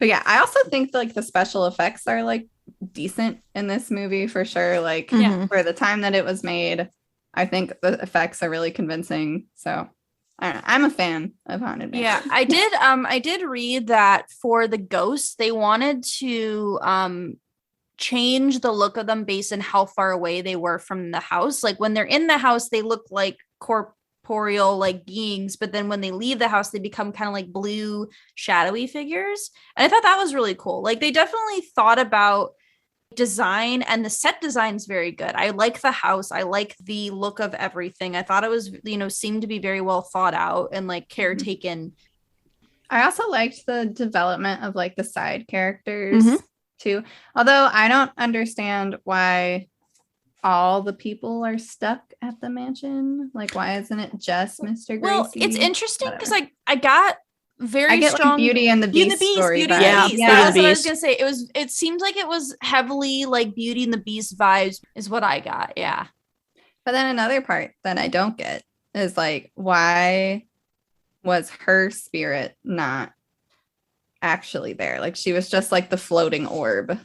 But yeah, I also think like the special effects are like decent in this movie for sure. Like for the time that it was made, I think the effects are really convincing. So I don't know. I'm a fan of Haunted Mansion. Yeah, I did read that for the ghosts, they wanted to change the look of them based on how far away they were from the house. Like when they're in the house, they look like corporeal like beings, but then when they leave the house, they become kind of like blue, shadowy figures. And I thought that was really cool. Like they definitely thought about design, and the set design is very good. I like the house. I like the look of everything. I thought it was, seemed to be very well thought out and like caretaken. I also liked the development of like the side characters too. Although I don't understand why all the people are stuck at the mansion. Like, why isn't it just Mr. Gracie? Well, it's interesting because I got very strong like Beauty and the Beast story. That's what I was gonna say. It seemed like it was heavily like Beauty and the Beast vibes is what I got. Yeah. But then another part that I don't get is like, why was her spirit not actually there? Like she was just like the floating orb.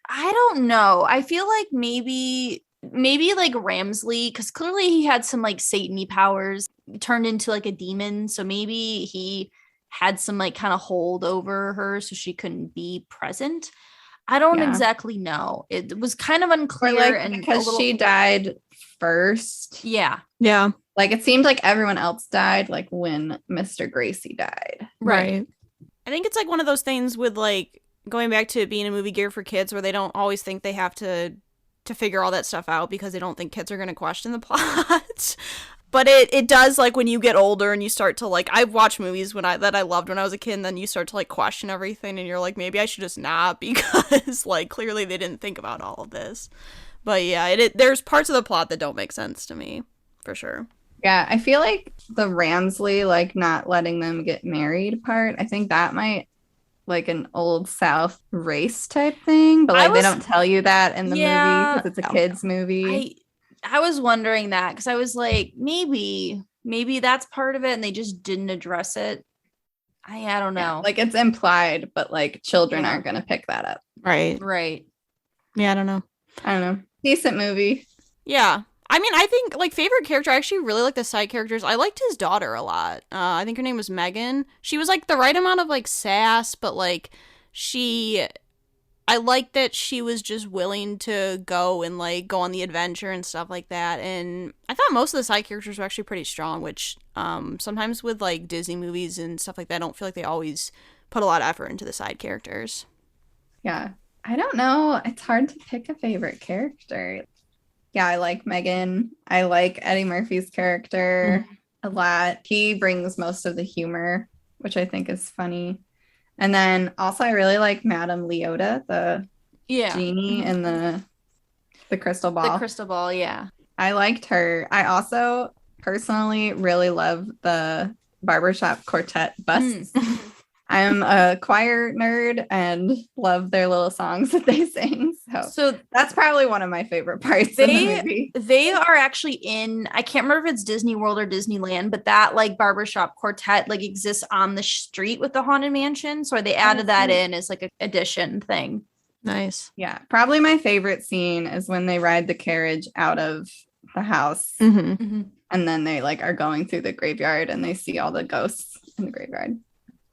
I don't know. I feel like maybe like Ramsley, because clearly he had some like Satan-y powers, turned into like a demon. So maybe he had some like kind of hold over her so she couldn't be present. I don't exactly know. It was kind of unclear. Or like and because she died first. Yeah. Yeah. Like it seemed like everyone else died like when Mr. Gracie died. Right. I think it's like one of those things with like going back to it being a movie geared for kids where they don't always think they have to figure all that stuff out because they don't think kids are going to question the plot. But it does, like, when you get older and you start to, like, I've watched movies that I loved when I was a kid, and then you start to, like, question everything, and you're like, maybe I should just not, because, like, clearly they didn't think about all of this. But, yeah, there's parts of the plot that don't make sense to me, for sure. Yeah, I feel like the Ramsley, like, not letting them get married part. I think that might like an old South race type thing, but like they don't tell you that in the movie because it's a kids movie. I was wondering that because I was like, maybe that's part of it and they just didn't address it. I don't know. Yeah, like it's implied, but like children aren't going to pick that up. Right. Yeah, I don't know. Decent movie. Yeah. I mean, I think, like, favorite character, I actually really like the side characters. I liked his daughter a lot. I think her name was Megan. She was, like, the right amount of, like, sass, but, like, I liked that she was just willing to go and, like, go on the adventure and stuff like that. And I thought most of the side characters were actually pretty strong, which sometimes with, like, Disney movies and stuff like that, I don't feel like they always put a lot of effort into the side characters. Yeah. I don't know. It's hard to pick a favorite character. Yeah, I like Megan. I like Eddie Murphy's character a lot. He brings most of the humor, which I think is funny. And then also I really like Madame Leota, the genie in the crystal ball. The crystal ball, yeah. I liked her. I also personally really love the barbershop quartet busts. I'm a choir nerd and love their little songs that they sing. So that's probably one of my favorite parts of the movie. They are actually in, I can't remember if it's Disney World or Disneyland, but that like barbershop quartet like exists on the street with the Haunted Mansion. So they added that in as like an addition thing. Nice. Yeah. Probably my favorite scene is when they ride the carriage out of the house. Mm-hmm. And then they like are going through the graveyard and they see all the ghosts in the graveyard.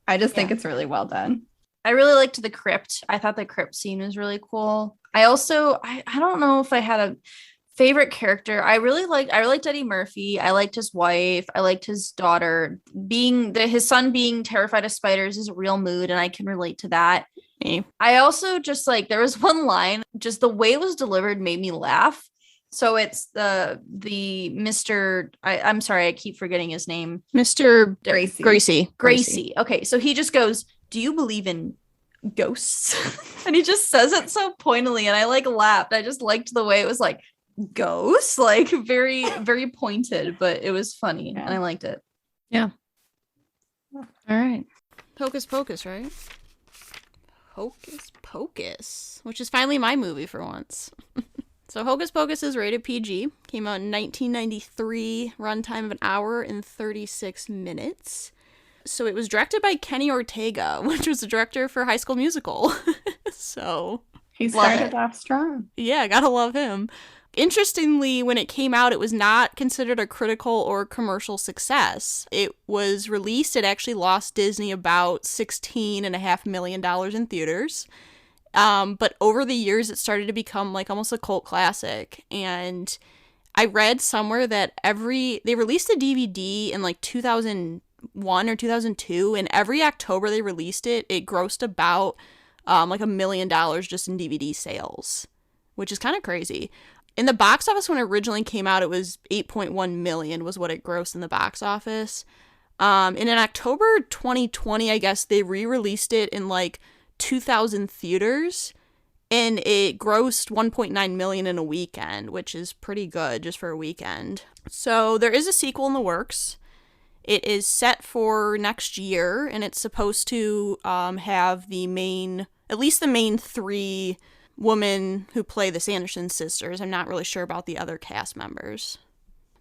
I just think it's really well done. I really liked the crypt. I thought the crypt scene was really cool. I also, I don't know if I had a favorite character. I really liked Eddie Murphy. I liked his wife. I liked his daughter. His son being terrified of spiders is a real mood, and I can relate to that. I also just like, there was one line, just the way it was delivered made me laugh. So it's the Mr. I'm sorry, I keep forgetting his name. Mr. Gracie. Okay, so he just goes, "Do you believe in ghosts?" And he just says it so pointedly, and I like laughed. I just liked the way it was like ghosts, like very, very pointed, but it was funny, and I liked it. Yeah. All right. Hocus Pocus, right? Hocus Pocus, which is finally my movie for once. So Hocus Pocus is rated PG, came out in 1993, runtime of 1 hour and 36 minutes. So it was directed by Kenny Ortega, which was the director for High School Musical. So he started off strong. Yeah, gotta love him. Interestingly, when it came out, it was not considered a critical or commercial success. It was released, it actually lost Disney about $16.5 million in theaters. But over the years, it started to become like almost a cult classic. And I read somewhere that they released a DVD in like 2001 or 2002, and every October they released it, it grossed about like $1 million just in DVD sales, which is kind of crazy. In the box office when it originally came out, it was 8.1 million was what it grossed in the box office. And in October 2020, I guess they re-released it in like 2,000 theaters, and it grossed 1.9 million in a weekend, which is pretty good just for a weekend. So there is a sequel in the works. It is set for next year, and it's supposed to have at least the main 3 women who play the Sanderson sisters. I'm not really sure about the other cast members.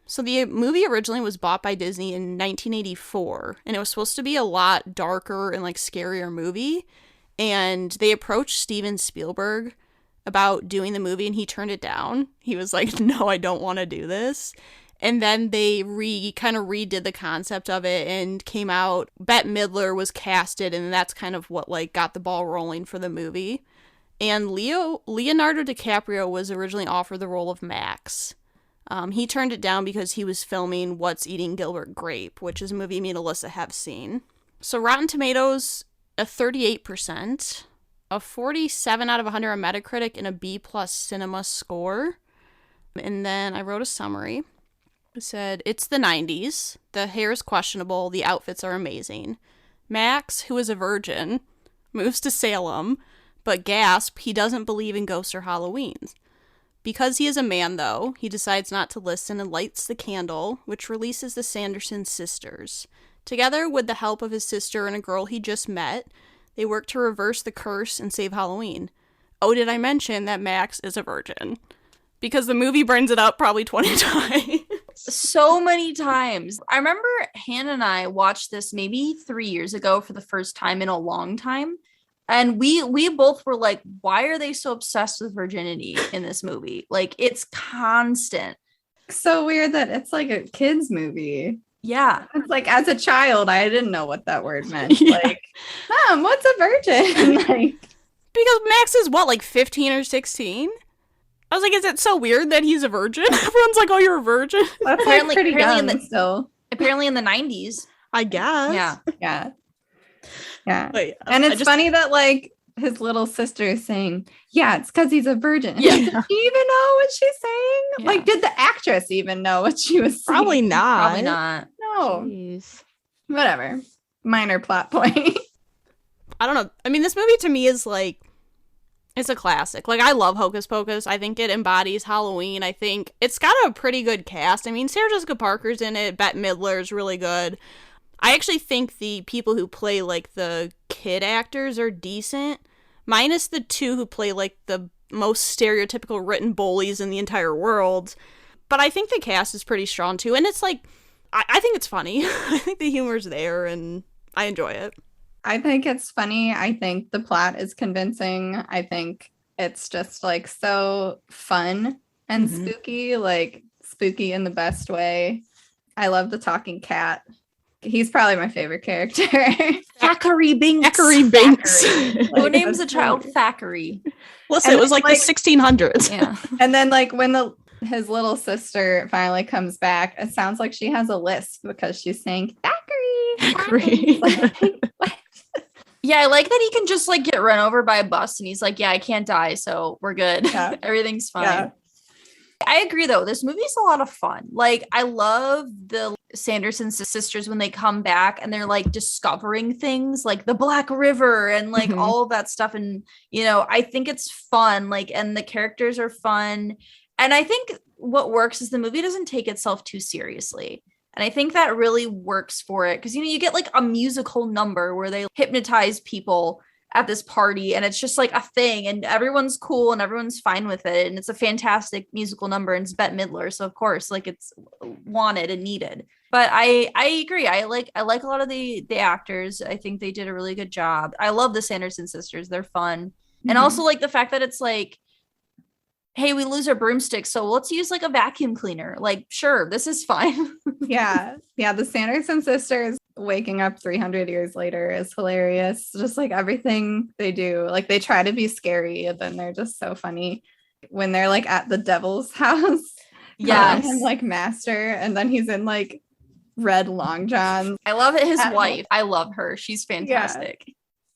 So the movie originally was bought by Disney in 1984, and it was supposed to be a lot darker and like scarier movie. And they approached Steven Spielberg about doing the movie, and he turned it down. He was like, "No, I don't want to do this." And then they kind of redid the concept of it and came out. Bette Midler was casted, and that's kind of what like got the ball rolling for the movie. And Leonardo DiCaprio was originally offered the role of Max. He turned it down because he was filming What's Eating Gilbert Grape, which is a movie me and Alyssa have seen. So Rotten Tomatoes, a 38%, a 47 out of 100 on Metacritic, and a B+ cinema score. And then I wrote a summary. It said, "It's the 90s. The hair is questionable. The outfits are amazing. Max, who is a virgin, moves to Salem, but gasp, he doesn't believe in ghosts or Halloweens. Because he is a man, though, he decides not to listen and lights the candle, which releases the Sanderson sisters. Together, with the help of his sister and a girl he just met, they work to reverse the curse and save Halloween. Oh, did I mention that Max is a virgin? Because the movie brings it up probably 20 times. So many times. I remember Hannah and I watched this maybe 3 years ago for the first time in a long time. And we both were like, why are they so obsessed with virginity in this movie? Like, it's constant. So weird that it's like a kid's movie. Yeah. It's like, as a child, I didn't know what that word meant. Yeah. Like, Mom, what's a virgin? Like, Because Max is what, like 15 or 16? I was like, is it so weird that he's a virgin? Everyone's like, oh, you're a virgin? that's Apparently- like pretty apparently young still. Apparently in the 90s. I guess. Yeah. Yeah. Yeah. But, And it's funny that like his little sister is saying, yeah, it's because he's a virgin. Yeah. Did she even know what she's saying? Yeah. Like, did the actress even know what she was saying? Probably not. Probably not. No. Jeez. Whatever. Minor plot point. I don't know. I mean, this movie to me is like, it's a classic. Like, I love Hocus Pocus. I think it embodies Halloween. I think it's got a pretty good cast. I mean, Sarah Jessica Parker's in it. Bette Midler's really good. I actually think the people who play, like, the kid actors are decent, minus the two who play, like, the most stereotypical written bullies in the entire world. But I think the cast is pretty strong, too. And it's, like, I think it's funny. I think the humor's there, and I enjoy it. I think it's funny. I think the plot is convincing. I think it's just, like, so fun and spooky, like, spooky in the best way. I love the talking cat. He's probably my favorite character. Thackeray Binks. Thackeray Binks. Who names a child Thackeray? Listen, And it was like the 1600s. Yeah. And then like when his little sister finally comes back, it sounds like she has a lisp because she's saying Thackeray. Thackeray. Like, what? Yeah, I like that he can just like get run over by a bus and he's like, yeah, I can't die, so we're good. Yeah. Everything's fine. Yeah. I agree though. This movie's a lot of fun. Like, I love the Sanderson sisters when they come back and they're like discovering things like the Black River and like all of that stuff. And, you know, I think it's fun. Like, and the characters are fun. And I think what works is the movie doesn't take itself too seriously. And I think that really works for it. Cause, you know, you get like a musical number where they hypnotize people at this party and it's just like a thing and everyone's cool and everyone's fine with it. And it's a fantastic musical number and it's Bette Midler. So of course, like it's wanted and needed. But I agree. I like a lot of the actors. I think they did a really good job. I love the Sanderson sisters. They're fun. And also like the fact that it's like, hey, we lose our broomsticks, so let's use like a vacuum cleaner. Like, sure, this is fine. Yeah. The Sanderson sisters waking up 300 years later is hilarious. Just like everything they do, like they try to be scary and then they're just so funny when they're like at the devil's house. Yes. And like master, and then he's in like red long johns. I love it. His At wife. I love her. She's fantastic.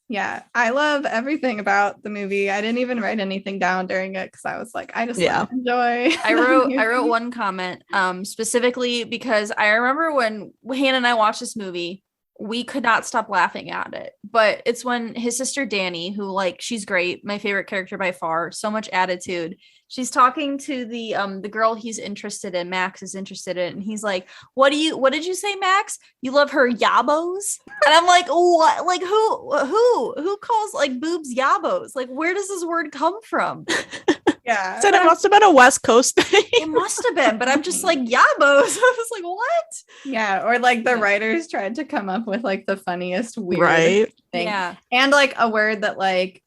Yeah, I love everything about the movie. I didn't even write anything down during it because I was like, I just want to enjoy. I wrote one comment specifically because I remember when Hannah and I watched this movie, we could not stop laughing at it. But it's when his sister Danny, who like she's great, my favorite character by far, so much attitude. She's talking to the girl he's interested in, Max is interested in, and he's like, what did you say, Max? You love her yabos? And I'm like, what? Like who calls like boobs yabos? Like, where does this word come from? Yeah. Said it must have been a West Coast thing. It must have been, but I'm just like, yabos. I was like, what? Yeah. Or like the writers tried to come up with like the funniest weird thing. Yeah. And like a word that like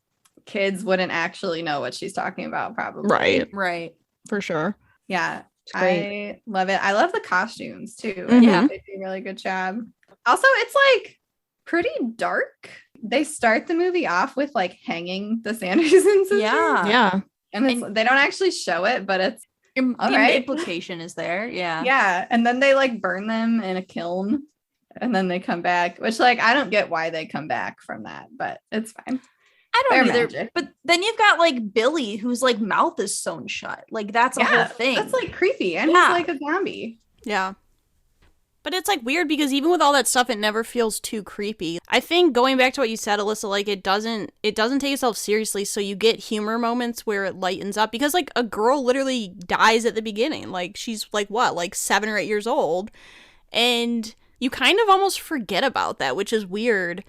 kids wouldn't actually know what she's talking about, probably. Right. For sure. Yeah. Great. I love it. I love the costumes too. Mhm. They do a really good job. Also, it's like pretty dark. They start the movie off with like hanging the Sanderson sisters. Yeah. And they don't actually show it, but it's The all right. implication is there. Yeah. Yeah. And then they like burn them in a kiln and then they come back, which like I don't get why they come back from that, but it's fine. I don't They're either. magic. But then you've got like Billy, whose like mouth is sewn shut. Like that's a whole thing. That's like creepy. And Yeah. he's like a zombie. Yeah. But it's like weird because even with all that stuff, it never feels too creepy. I think going back to what you said, Alyssa, like it doesn't take itself seriously, so you get humor moments where it lightens up because like a girl literally dies at the beginning. Like she's like what, like 7 or 8 years old, and you kind of almost forget about that, which is weird.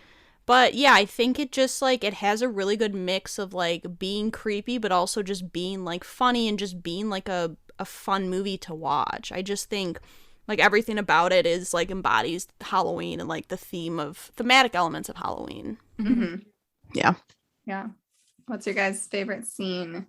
But yeah, I think it just like it has a really good mix of like being creepy, but also just being like funny and just being like a fun movie to watch. I just think like everything about it is like embodies Halloween and like the thematic elements of Halloween. Mm-hmm. Yeah. Yeah. What's your guys' favorite scene?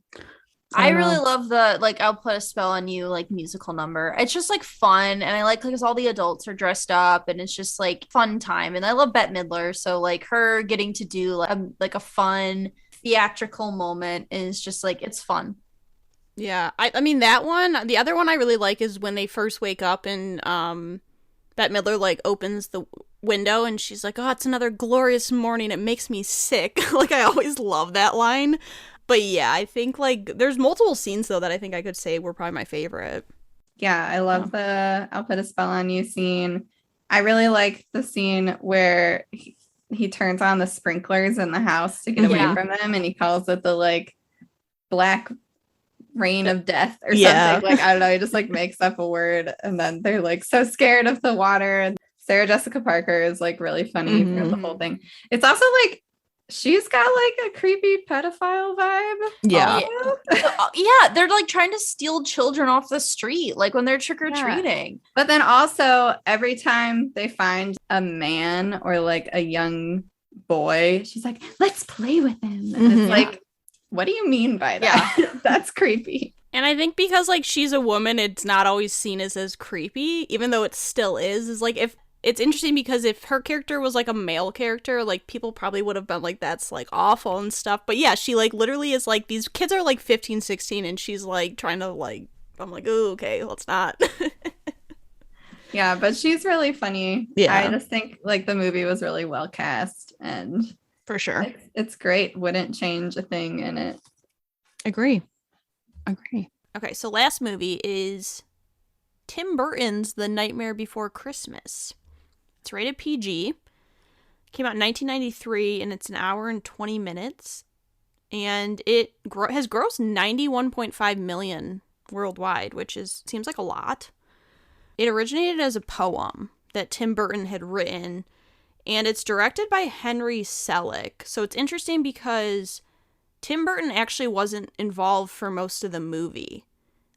I really love the like I'll Put a Spell on You like musical number. It's just like fun, and I like because all the adults are dressed up, and it's just like fun time. And I love Bette Midler, so like her getting to do like a fun theatrical moment is just like it's fun. Yeah, I mean that one. The other one I really like is when they first wake up and Bette Midler like opens the window and she's like, "Oh, it's another glorious morning. It makes me sick." Like I always love that line. But yeah, I think like there's multiple scenes though that I think I could say were probably my favorite. Yeah, I love the I'll Put a Spell on You scene. I really like the scene where he turns on the sprinklers in the house to get away from them, and he calls it the like black rain of death or something. Like I don't know, he just like makes up a word, and then they're like so scared of the water. And Sarah Jessica Parker is like really funny through the whole thing. It's also like she's got like a creepy pedophile vibe. Yeah. Yeah, they're like trying to steal children off the street, like when they're trick-or-treating. Yeah. But then also every time they find a man or like a young boy, she's like, let's play with him. And it's like, what do you mean by that? Yeah. That's creepy. And I think because like she's a woman, it's not always seen as creepy, even though it still is like if it's interesting because if her character was like a male character, like people probably would have been like, that's like awful and stuff. But yeah, she like literally is like, these kids are like 15, 16 and she's like trying to like, I'm like, oh, okay, let's not. Yeah, but she's really funny. Yeah. I just think like the movie was really well cast and for sure. It's great. Wouldn't change a thing in it. Agree. Okay, so last movie is Tim Burton's The Nightmare Before Christmas. It's rated PG. Came out in 1993, and it's an hour and 20 minutes. And it has grossed $91.5 million worldwide, which seems like a lot. It originated as a poem that Tim Burton had written, and it's directed by Henry Selick. So it's interesting because Tim Burton actually wasn't involved for most of the movie.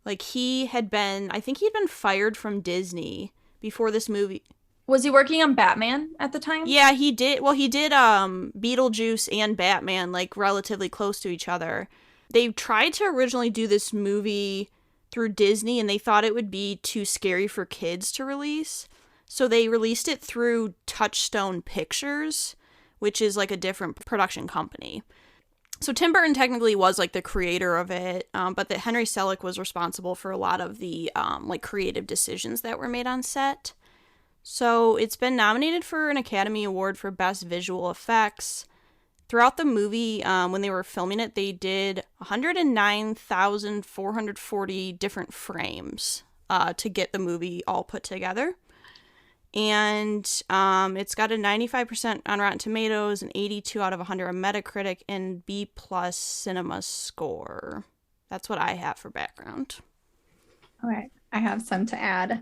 Like I think he'd been fired from Disney before this movie. Was he working on Batman at the time? Yeah, he did. Well, he did Beetlejuice and Batman like relatively close to each other. They tried to originally do this movie through Disney and they thought it would be too scary for kids to release. So they released it through Touchstone Pictures, which is like a different production company. So Tim Burton technically was like the creator of it, but that Henry Selick was responsible for a lot of the like creative decisions that were made on set. So it's been nominated for an Academy Award for Best Visual Effects. Throughout the movie, when they were filming it, they did 109,440 different frames to get the movie all put together. And it's got a 95% on Rotten Tomatoes, an 82 out of 100 on Metacritic, and B+ Cinema Score. That's what I have for background. All right, I have some to add.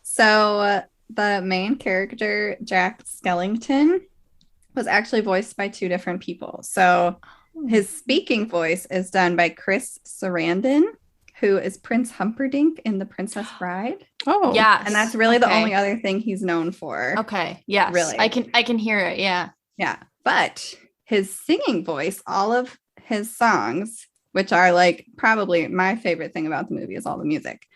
So the main character, Jack Skellington, was actually voiced by 2 different people. So his speaking voice is done by Chris Sarandon, who is Prince Humperdinck in The Princess Bride. Oh, yeah, and that's really the only other thing he's known for. Okay, yes, really, I can hear it. Yeah. But his singing voice, all of his songs, which are like probably my favorite thing about the movie, is all the music.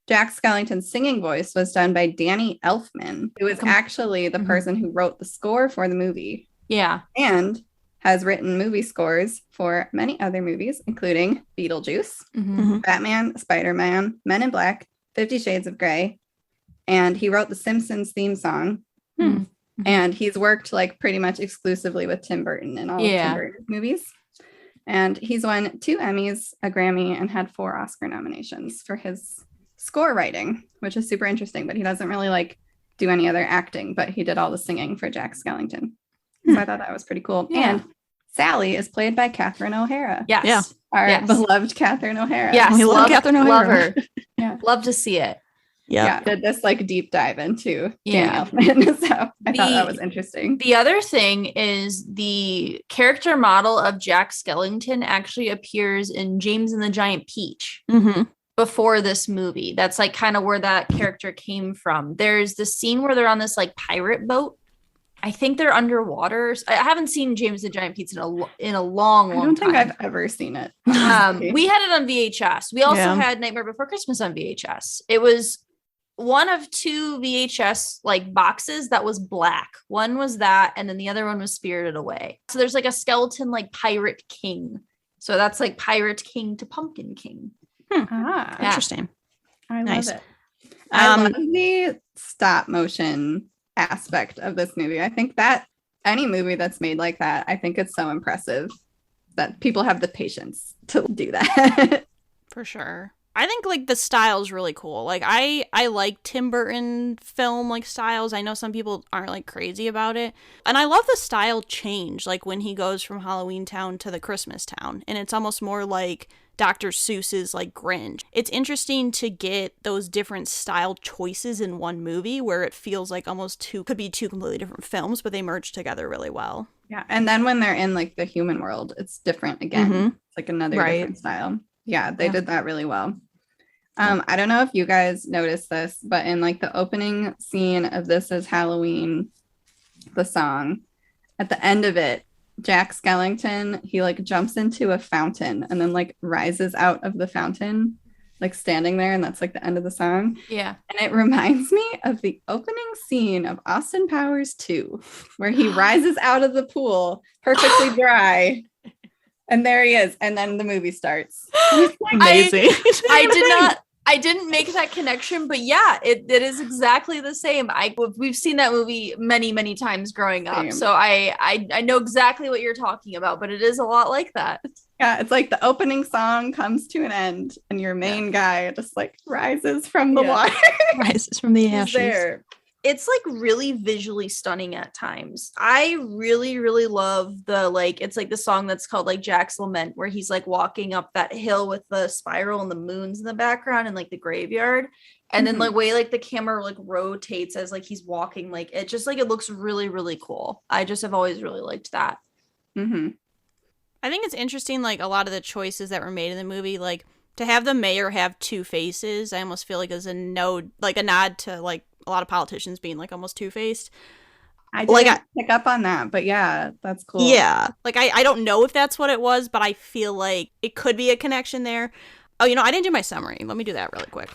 Jack Skellington's singing voice was done by Danny Elfman, who is actually the person who wrote the score for the movie. Yeah, and has written movie scores for many other movies, including Beetlejuice, Batman, Spider-Man, Men in Black, 50 Shades of Grey, and he wrote the Simpsons theme song. And he's worked like pretty much exclusively with Tim Burton in all of Tim Burton's movies. And he's won 2 Emmys, a Grammy, and had 4 Oscar nominations for his score writing, which is super interesting, but he doesn't really like do any other acting, but he did all the singing for Jack Skellington. So I thought that was pretty cool. Yeah. And Sally is played by Catherine O'Hara. Yes. Yeah. Our beloved Catherine O'Hara. Yes. We love Catherine O'Hara. Love her. Yeah. Love to see it. Yeah. Did this like deep dive into Yeah. Danny Elfman. So I thought that was interesting. The other thing is the character model of Jack Skellington actually appears in James and the Giant Peach Mm-hmm. before this movie. That's like kind of where that character came from. There's this scene where they're on this like pirate boat. I think they're underwater. I haven't seen James and the Giant Peach in a long I don't think time. I've ever seen it. We had it on VHS. We also Yeah. had Nightmare Before Christmas on VHS. It was one of two VHS like boxes that was black. One was that, and then the other one was Spirited Away. So there's like a skeleton like Pirate King. So that's like Pirate King to Pumpkin King. Ah, Yeah. Interesting. I Nice. love it. I Um, love the stop motion aspect of this movie. I think that any movie that's made like that, I think it's so impressive that people have the patience to do that. For sure. I think like the style's really cool. Like I like Tim Burton film like styles. I know some people aren't like crazy about it. And I love the style change, like when he goes from Halloween Town to the Christmas Town. And it's almost more like Dr. Seuss's like Grinch. It's interesting to get those different style choices in one movie where it feels like almost could be two completely different films, but they merge together really well. Yeah. And then when they're in like the human world, it's different again. Mhm. It's like another Right. different style. Yeah, they Yeah. did that really well. I don't know if you guys noticed this, but in like the opening scene of This Is Halloween, the song, at the end of it, Jack Skellington, he like jumps into a fountain and then like rises out of the fountain, like standing there, and that's like the end of the song. Yeah. And it reminds me of the opening scene of Austin Powers 2, where he rises out of the pool perfectly dry. And there he is. And then the movie starts. Amazing. I didn't make that connection, but yeah, it is exactly the same. We've seen that movie many, many times growing up. Same. So I know exactly what you're talking about, but it is a lot like that. Yeah, it's like the opening song comes to an end and your main guy just like rises from the Yeah. water. Rises from the He's ashes. there. It's like really visually stunning at times. I really, really love it's like the song that's called like Jack's Lament, where he's like walking up that hill with the spiral and the moons in the background and like the graveyard. And then Mhm. the way like the camera like rotates as like he's walking, like it just like it looks really, really cool. I just have always really liked that. Mm-hmm. I think it's interesting, like a lot of the choices that were made in the movie, like to have the mayor have two faces. I almost feel like is a nod to like a lot of politicians being like almost two-faced. I Like, didn't pick up on that, but yeah, that's cool. Yeah, like I don't know if that's what it was, but I feel like it could be a connection there. Oh, I didn't do my summary. Let me do that really quick.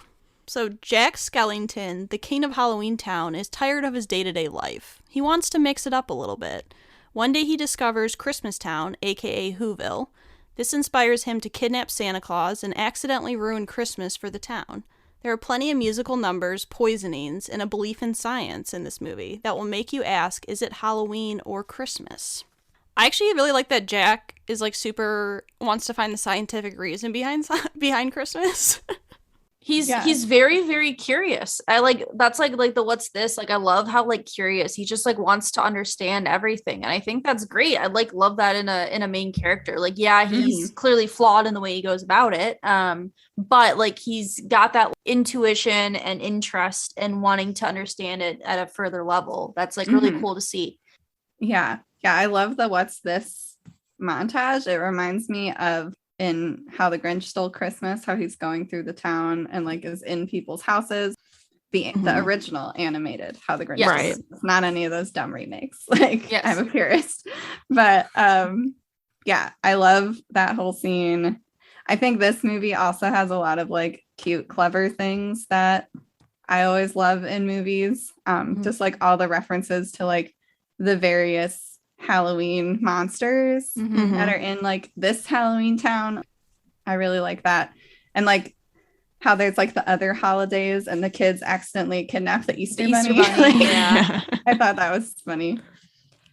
So Jack Skellington, the king of Halloween Town, is tired of his day-to-day life. He wants to mix it up a little bit. One day he discovers Christmas Town, aka Whoville. This inspires him to kidnap Santa Claus and accidentally ruin Christmas for the town. There are plenty of musical numbers, poisonings, and a belief in science in this movie that will make you ask, is it Halloween or Christmas? I actually really like that Jack is like super wants to find the scientific reason behind Christmas. He's very, very curious. I like that's like the what's this? Like I love how like curious. He just like wants to understand everything. And I think that's great. I like love that in a main character. Like, yeah, he's clearly flawed in the way he goes about it. But like he's got that intuition and interest and wanting to understand it at a further level. That's like really cool to see. Yeah. Yeah. I love the what's this montage. It reminds me of in How the Grinch Stole Christmas, how he's going through the town and like is in people's houses. The original animated How the Grinch Stole Right. Christmas, not any of those dumb remakes. Like Yes. I'm a purist. But yeah, I love that whole scene. I think this movie also has a lot of like cute, clever things that I always love in movies. Just like all the references to like the various Halloween monsters that are in like this Halloween town. I really like that. And like how there's like the other holidays and the kids accidentally kidnap the Easter Bunny. Like, yeah. I thought that was funny.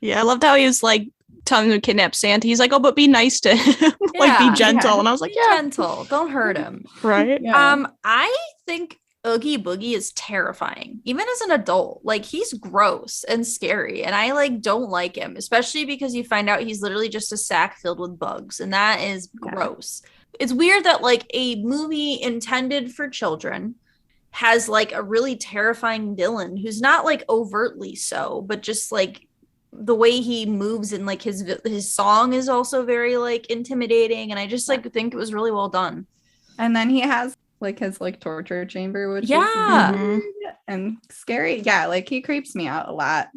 Yeah, I loved how he was like telling him to kidnap Santa. He's like, oh, but be nice to him. Like Yeah, be gentle. yeah. And I was like, Be yeah. gentle. Don't hurt him. Right. Yeah. I think Oogie Boogie is terrifying, even as an adult. Like, he's gross and scary, and I like don't like him, especially because you find out he's literally just a sack filled with bugs, and that is gross. It's weird that like a movie intended for children has like a really terrifying villain who's not like overtly so, but just like the way he moves and like his song is also very like intimidating, and I just like think it was really well done. And then he has like his like torture chamber, which is Yeah. weird and scary. Yeah, like he creeps me out a lot.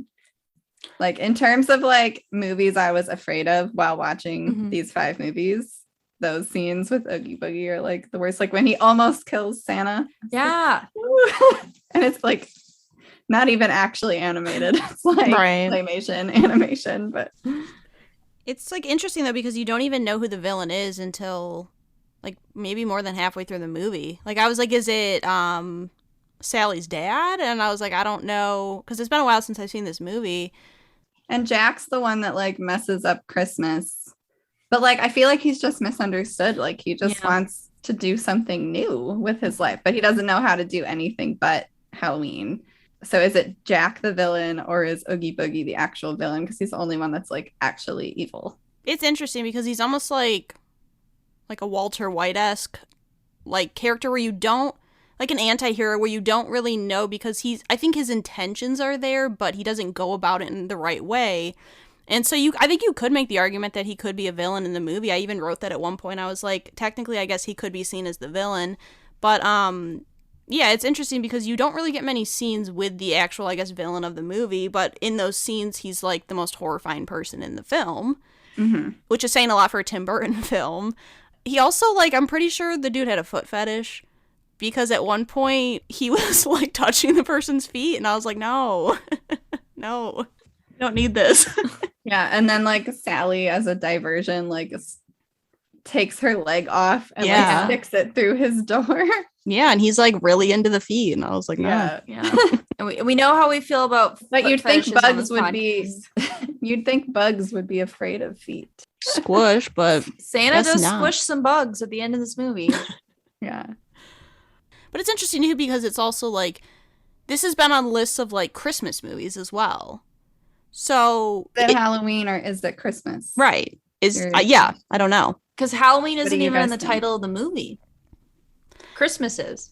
Like in terms of like movies I was afraid of while watching these 5 movies, those scenes with Oogie Boogie are like the worst. Like when he almost kills Santa. Yeah. Like, and it's like not even actually animated. It's like claymation animation, but it's like interesting though, because you don't even know who the villain is until like maybe more than halfway through the movie. Like I was like, is it Sally's dad? And I was like, I don't know, because it's been a while since I've seen this movie. And Jack's the one that like messes up Christmas. But like I feel like he's just misunderstood. Like he just wants to do something new with his life, but he doesn't know how to do anything but Halloween. So is it Jack the villain, or is Oogie Boogie the actual villain? Because he's the only one that's like actually evil. It's interesting because he's almost like a Walter White-esque like character where you don't, like an anti-hero where you don't really know, because I think his intentions are there, but he doesn't go about it in the right way. And so I think you could make the argument that he could be a villain in the movie. I even wrote that at one point. I was like, technically, I guess he could be seen as the villain. But yeah, it's interesting because you don't really get many scenes with the actual, I guess, villain of the movie. But in those scenes, he's like the most horrifying person in the film, which is saying a lot for a Tim Burton film. He also, like, I'm pretty sure the dude had a foot fetish, because at one point he was like touching the person's feet, and I was like, no, no, you don't need this. Yeah, and then like Sally, as a diversion, like takes her leg off and like sticks it through his door. Yeah, and he's like really into the feet, and I was like, no. Yeah. And we know how we feel about, but you'd think bugs would be. You'd think bugs would be afraid of feet. Squish, but Santa does squish some bugs at the end of this movie. Yeah. But it's interesting too, because it's also like, this has been on lists of like Christmas movies as well. So is it Halloween or is it Christmas? Right. Yeah, I don't know. Because Halloween isn't even in the title of the movie. Christmas is.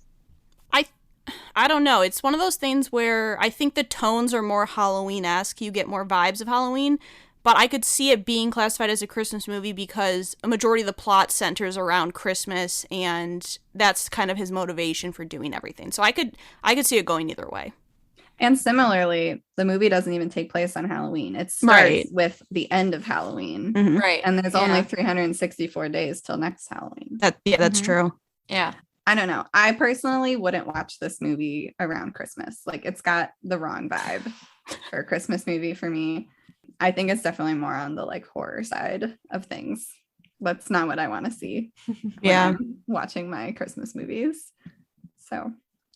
I don't know. It's one of those things where I think the tones are more Halloween-esque. You get more vibes of Halloween. But I could see it being classified as a Christmas movie because a majority of the plot centers around Christmas, and that's kind of his motivation for doing everything. So I could see it going either way. And similarly, the movie doesn't even take place on Halloween. It starts with the end of Halloween. Right. And there's only 364 days till next Halloween. That's true. Yeah. I don't know. I personally wouldn't watch this movie around Christmas. Like, it's got the wrong vibe for a Christmas movie for me. I think it's definitely more on the like horror side of things. That's not what I want to see when I'm watching my Christmas movies. So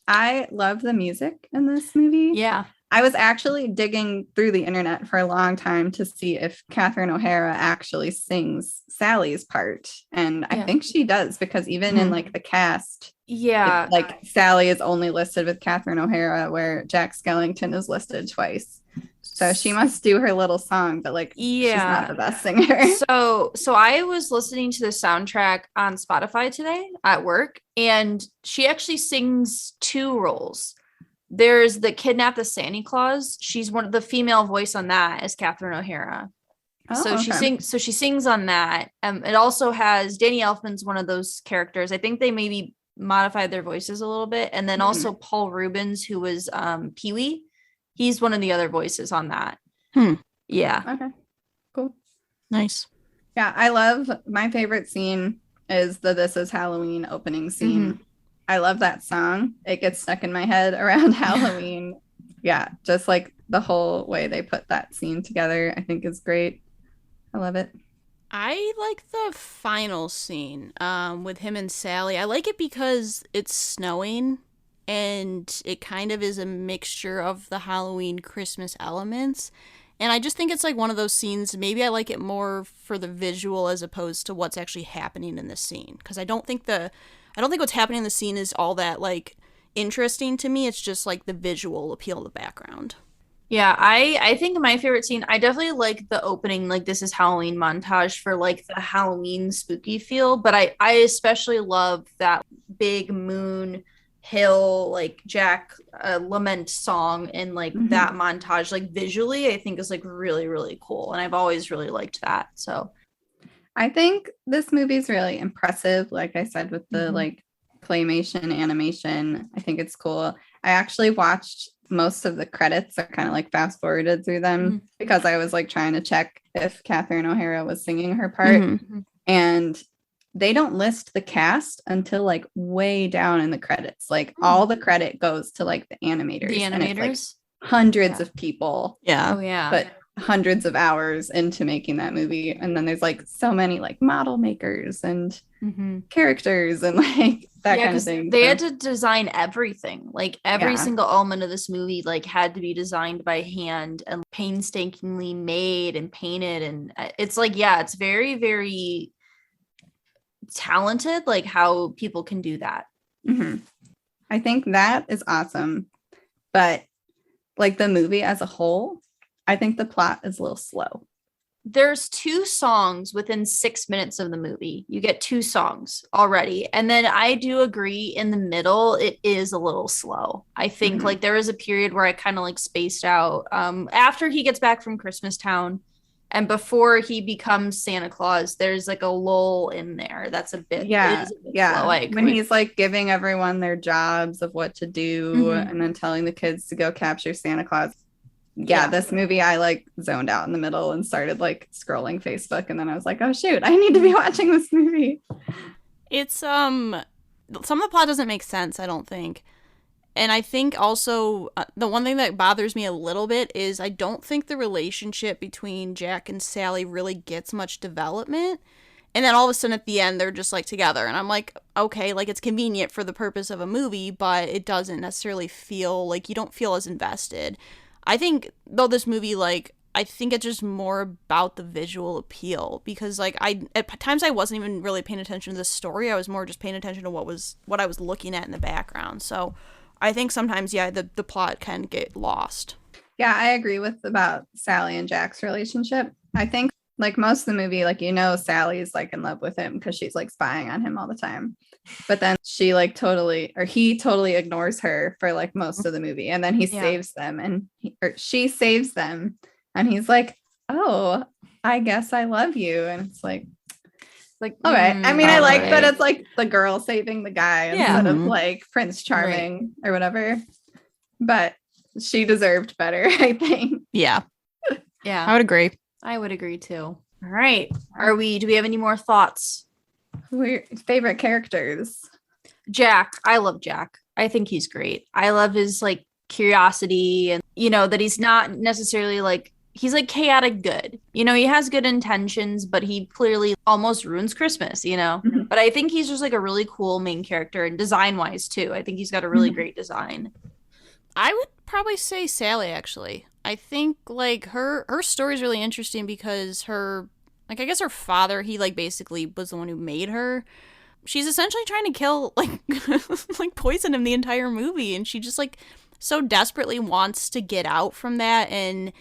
I love the music in this movie. Yeah. I was actually digging through the internet for a long time to see if Catherine O'Hara actually sings Sally's part. And I think she does, because even in like the cast, like Sally is only listed with Catherine O'Hara, where Jack Skellington is listed twice. So she must do her little song, but like she's not the best singer. So I was listening to the soundtrack on Spotify today at work, and she actually sings 2 roles. There's the Kidnap the Santa Claus. She's one of the female voice on that is Catherine O'Hara. She sings on that. It also has Danny Elfman's one of those characters. I think they maybe modified their voices a little bit. And then also Paul Rubens, who was Pee-wee. He's one of the other voices on that. Yeah. Okay. Cool. Nice. Yeah, I love, my favorite scene is the This Is Halloween opening scene. I love that song. It gets stuck in my head around Halloween. Yeah, just like the whole way they put that scene together, I think is great. I love it. I like the final scene with him and Sally. I like it because it's snowing, and it kind of is a mixture of the Halloween Christmas elements. And I just think it's like one of those scenes, maybe I like it more for the visual as opposed to what's actually happening in the scene. Because I don't think what's happening in the scene is all that like interesting to me. It's just like the visual appeal of the background. Yeah, I think my favorite scene, I definitely like the opening, like this is Halloween montage for like the Halloween spooky feel, but I especially love that big moon hill like Jack lament song and like that montage like visually I think is like really really cool and I've always really liked that. So I think this movie's really impressive, like I said, with the like claymation animation. I think it's cool. I actually watched most of the credits. I kind of like fast forwarded through them because I was like trying to check if Catherine O'Hara was singing her part. And they don't list the cast until like way down in the credits. Like all the credit goes to like the animators. And it's like hundreds of people. Yeah. Oh yeah. But hundreds of hours into making that movie. And then there's like so many like model makers and characters and like that kind of thing. They had to design everything. Like every single element of this movie like had to be designed by hand and painstakingly made and painted. And it's like, yeah, it's very, very talented, like how people can do that. I think that is awesome. But like the movie as a whole, I think the plot is a little slow. There's 2 songs within 6 minutes of the movie. You get 2 songs already. And then I do agree in the middle, it is a little slow. I think like there was a period where I kind of like spaced out after he gets back from Christmas Town and before he becomes Santa Claus, there's like a lull in there. That's a bit, slow. When he's like giving everyone their jobs of what to do and then telling the kids to go capture Santa Claus. This movie I like zoned out in the middle and started like scrolling Facebook and then I was like, oh shoot, I need to be watching this movie. It's some of the plot doesn't make sense, I don't think. And I think also the one thing that bothers me a little bit is I don't think the relationship between Jack and Sally really gets much development. And then all of a sudden at the end, they're just like together. And I'm like, okay, like it's convenient for the purpose of a movie, but it doesn't necessarily feel like you don't feel as invested. I think though this movie, like, I think it's just more about the visual appeal because like at times I wasn't even really paying attention to the story. I was more just paying attention to what I was looking at in the background. So I think sometimes, the plot can get lost. Yeah, I agree with about Sally and Jack's relationship. I think like most of the movie, like, Sally's like in love with him because she's like spying on him all the time. But then she like he totally ignores her for like most of the movie. And then he saves them and she saves them. And he's like, oh, I guess I love you. And it's like, all right. I mean, I like that it's like the girl saving the guy instead of like Prince Charming or whatever. But she deserved better, I think. Yeah. Yeah. I would agree. I would agree too. All right. Do we have any more thoughts? Favorite characters? Jack. I love Jack. I think he's great. I love his like curiosity and that he's not necessarily like he's like chaotic good. He has good intentions, but he clearly almost ruins Christmas, But I think he's just like a really cool main character and design wise too. I think he's got a really great design. I would probably say Sally, actually. I think like her story is really interesting because her, like, I guess her father, he like basically was the one who made her. She's essentially trying to kill, like, like poison him the entire movie. And she just like so desperately wants to get out from that. And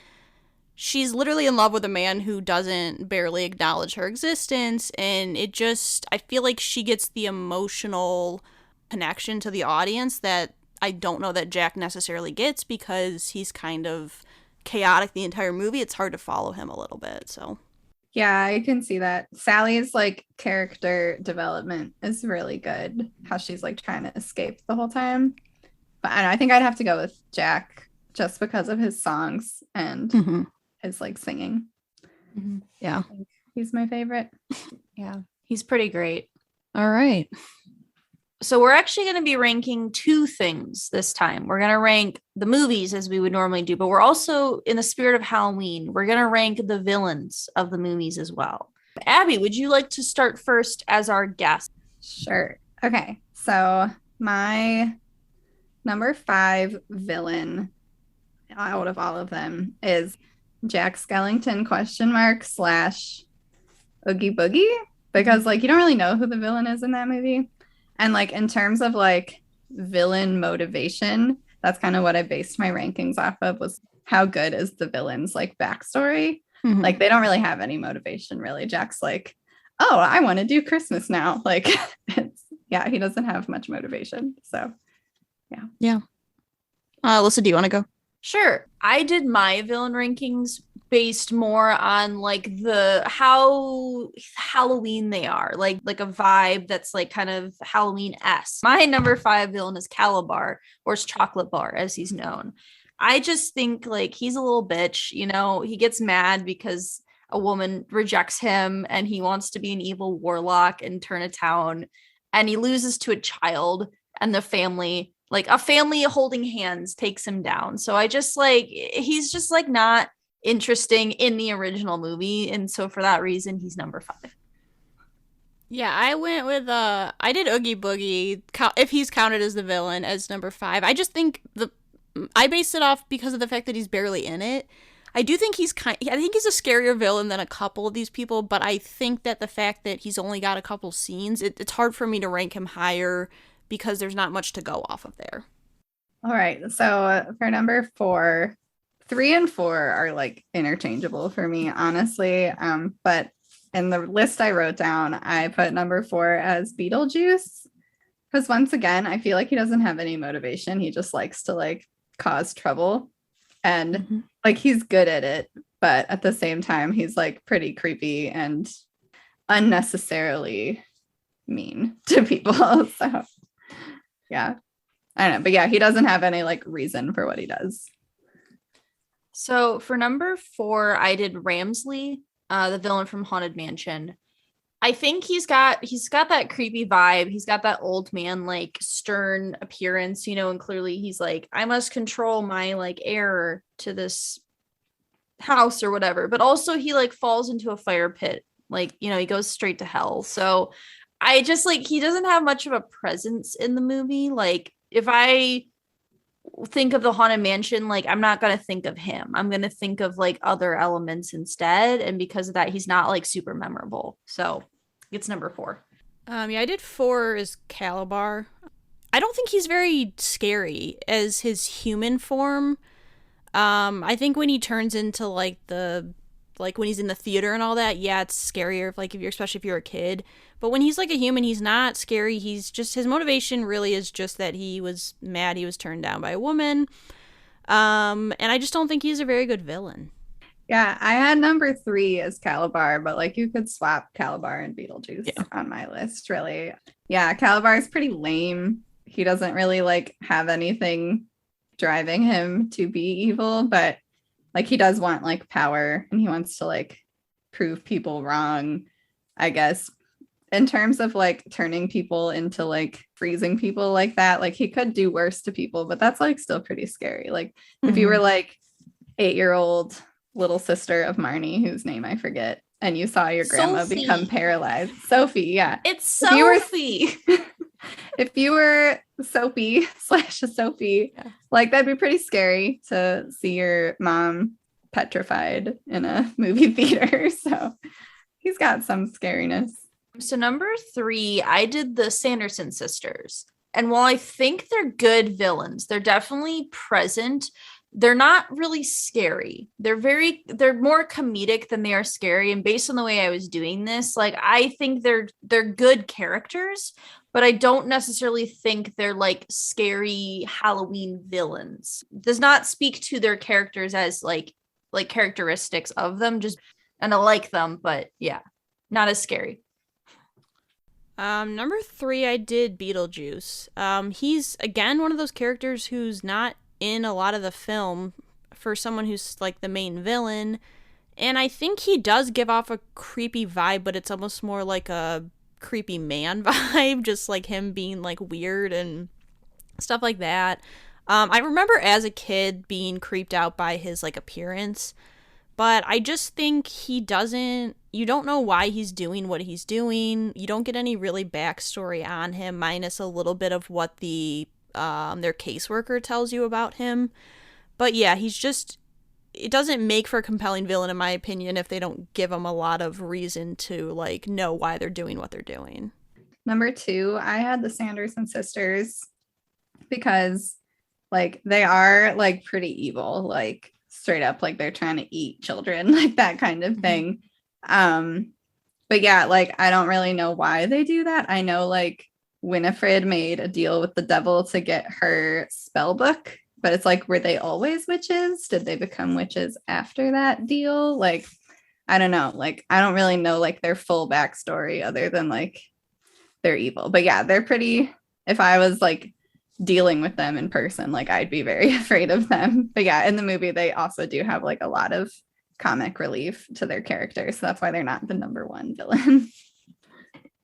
she's literally in love with a man who doesn't barely acknowledge her existence. And I feel like she gets the emotional connection to the audience that I don't know that Jack necessarily gets because he's kind of chaotic the entire movie. It's hard to follow him a little bit. So yeah, I can see that. Sally's like character development is really good. How she's like trying to escape the whole time. But I think I'd have to go with Jack just because of his songs and his like singing. Yeah, he's my favorite. Yeah, he's pretty great. All right. So we're actually going to be ranking 2 things this time. We're going to rank the movies as we would normally do, but we're also, in the spirit of Halloween, we're going to rank the villains of the movies as well. Abby, would you like to start first as our guest? Sure. Okay. So my number 5 villain out of all of them is Jack Skellington / Oogie Boogie, because like you don't really know who the villain is in that movie. And like in terms of like villain motivation. That's kind of what I based my rankings off of, was how good is the villain's like backstory. Mhm. Like they don't really have any motivation really. Jack's like, oh, I want to do Christmas now. Like he doesn't have much motivation. So Alyssa, do you want to go? Sure. I did my villain rankings based more on like the how Halloween they are, like a vibe that's like kind of Halloween-esque. My number 5 villain is Calabar, or it's Chocolate Bar as he's known. I just think like he's a little bitch, you know, he gets mad because a woman rejects him and he wants to be an evil warlock and turn a town, and he loses to a child, and the family, like a family holding hands, takes him down. So I just like, he's just like not interesting in the original movie, and so for that reason he's number 5. Yeah, I went with I did Oogie Boogie, if he's counted as the villain, as number 5. I just think I based it off because of the fact that he's barely in it. I do think I think he's a scarier villain than a couple of these people, but I think that the fact that he's only got a couple scenes, it's hard for me to rank him higher because there's not much to go off of there. all right. So for number 4, 3 and 4 are like interchangeable for me, honestly. But in the list I wrote down, I put number 4 as Beetlejuice, because once again, I feel like he doesn't have any motivation. He just likes to like cause trouble, and like he's good at it, but at the same time, he's like pretty creepy and unnecessarily mean to people. So yeah, I don't know, but yeah, he doesn't have any like reason for what he does. So for number 4, I did Ramsley, the villain from Haunted Mansion. I think he's got that creepy vibe. He's got that old man, like stern appearance, you know, and clearly he's like, I must control my like heir to this house or whatever. But also he like falls into a fire pit. Like, you know, he goes straight to hell. So I just like, he doesn't have much of a presence in the movie. Like if I think of the Haunted Mansion, like I'm not gonna think of him. I'm gonna think of like other elements instead, and because of that, he's not like super memorable. So it's number 4. Yeah, I did 4 as Calabar. I don't think he's very scary as his human form. I think when he turns into like when he's in the theater and all that, yeah, it's scarier. Like especially if you're a kid. But when he's like a human, he's not scary. He's just, his motivation really is just that he was mad he was turned down by a woman. And I just don't think he's a very good villain. Yeah, I had number 3 as Calabar, but like you could swap Calabar and Beetlejuice on my list, really. Yeah, Calabar is pretty lame. He doesn't really like have anything driving him to be evil, but like he does want like power, and he wants to like prove people wrong, I guess. In terms of like turning people into like freezing people like that, like he could do worse to people, but that's like still pretty scary. Like if you were like 8-year-old little sister of Marnie, whose name I forget, and you saw your grandma Sophie. become paralyzed. Sophie, yeah. It's Sophie. If you were Sophie / Sophie, like that'd be pretty scary to see your mom petrified in a movie theater. So he's got some scariness. So number 3, I did the Sanderson sisters. And while I think they're good villains, they're definitely present. They're not really scary. They're more comedic than they are scary. And based on the way I was doing this, like I think they're good characters, but I don't necessarily think they're like scary Halloween villains. Does not speak to their characters as like characteristics of them, just, and I like them, but yeah, not as scary. Number 3, I did Beetlejuice. He's again one of those characters who's not in a lot of the film for someone who's like the main villain, and I think he does give off a creepy vibe, but it's almost more like a creepy man vibe, just like him being like weird and stuff like that. I remember as a kid being creeped out by his like appearance, but I just think you don't know why he's doing what he's doing. You don't get any really backstory on him, minus a little bit of what their caseworker tells you about him. But yeah, it doesn't make for a compelling villain, in my opinion, if they don't give him a lot of reason to like know why they're doing what they're doing. Number 2, I had the Sanderson sisters. because like they are like pretty evil, like straight up, like they're trying to eat children, like that kind of thing. But yeah, like I don't really know why they do that. I know like Winifred made a deal with the devil to get her spell book, but it's like, were they always witches? Did they become witches after that deal? Like, I don't know. Like, I don't really know like their full backstory other than like they're evil. But yeah, they're pretty. If I was like dealing with them in person, like I'd be very afraid of them. But yeah, in the movie, they also do have like a lot of comic relief to their characters. So that's why they're not the number one villain.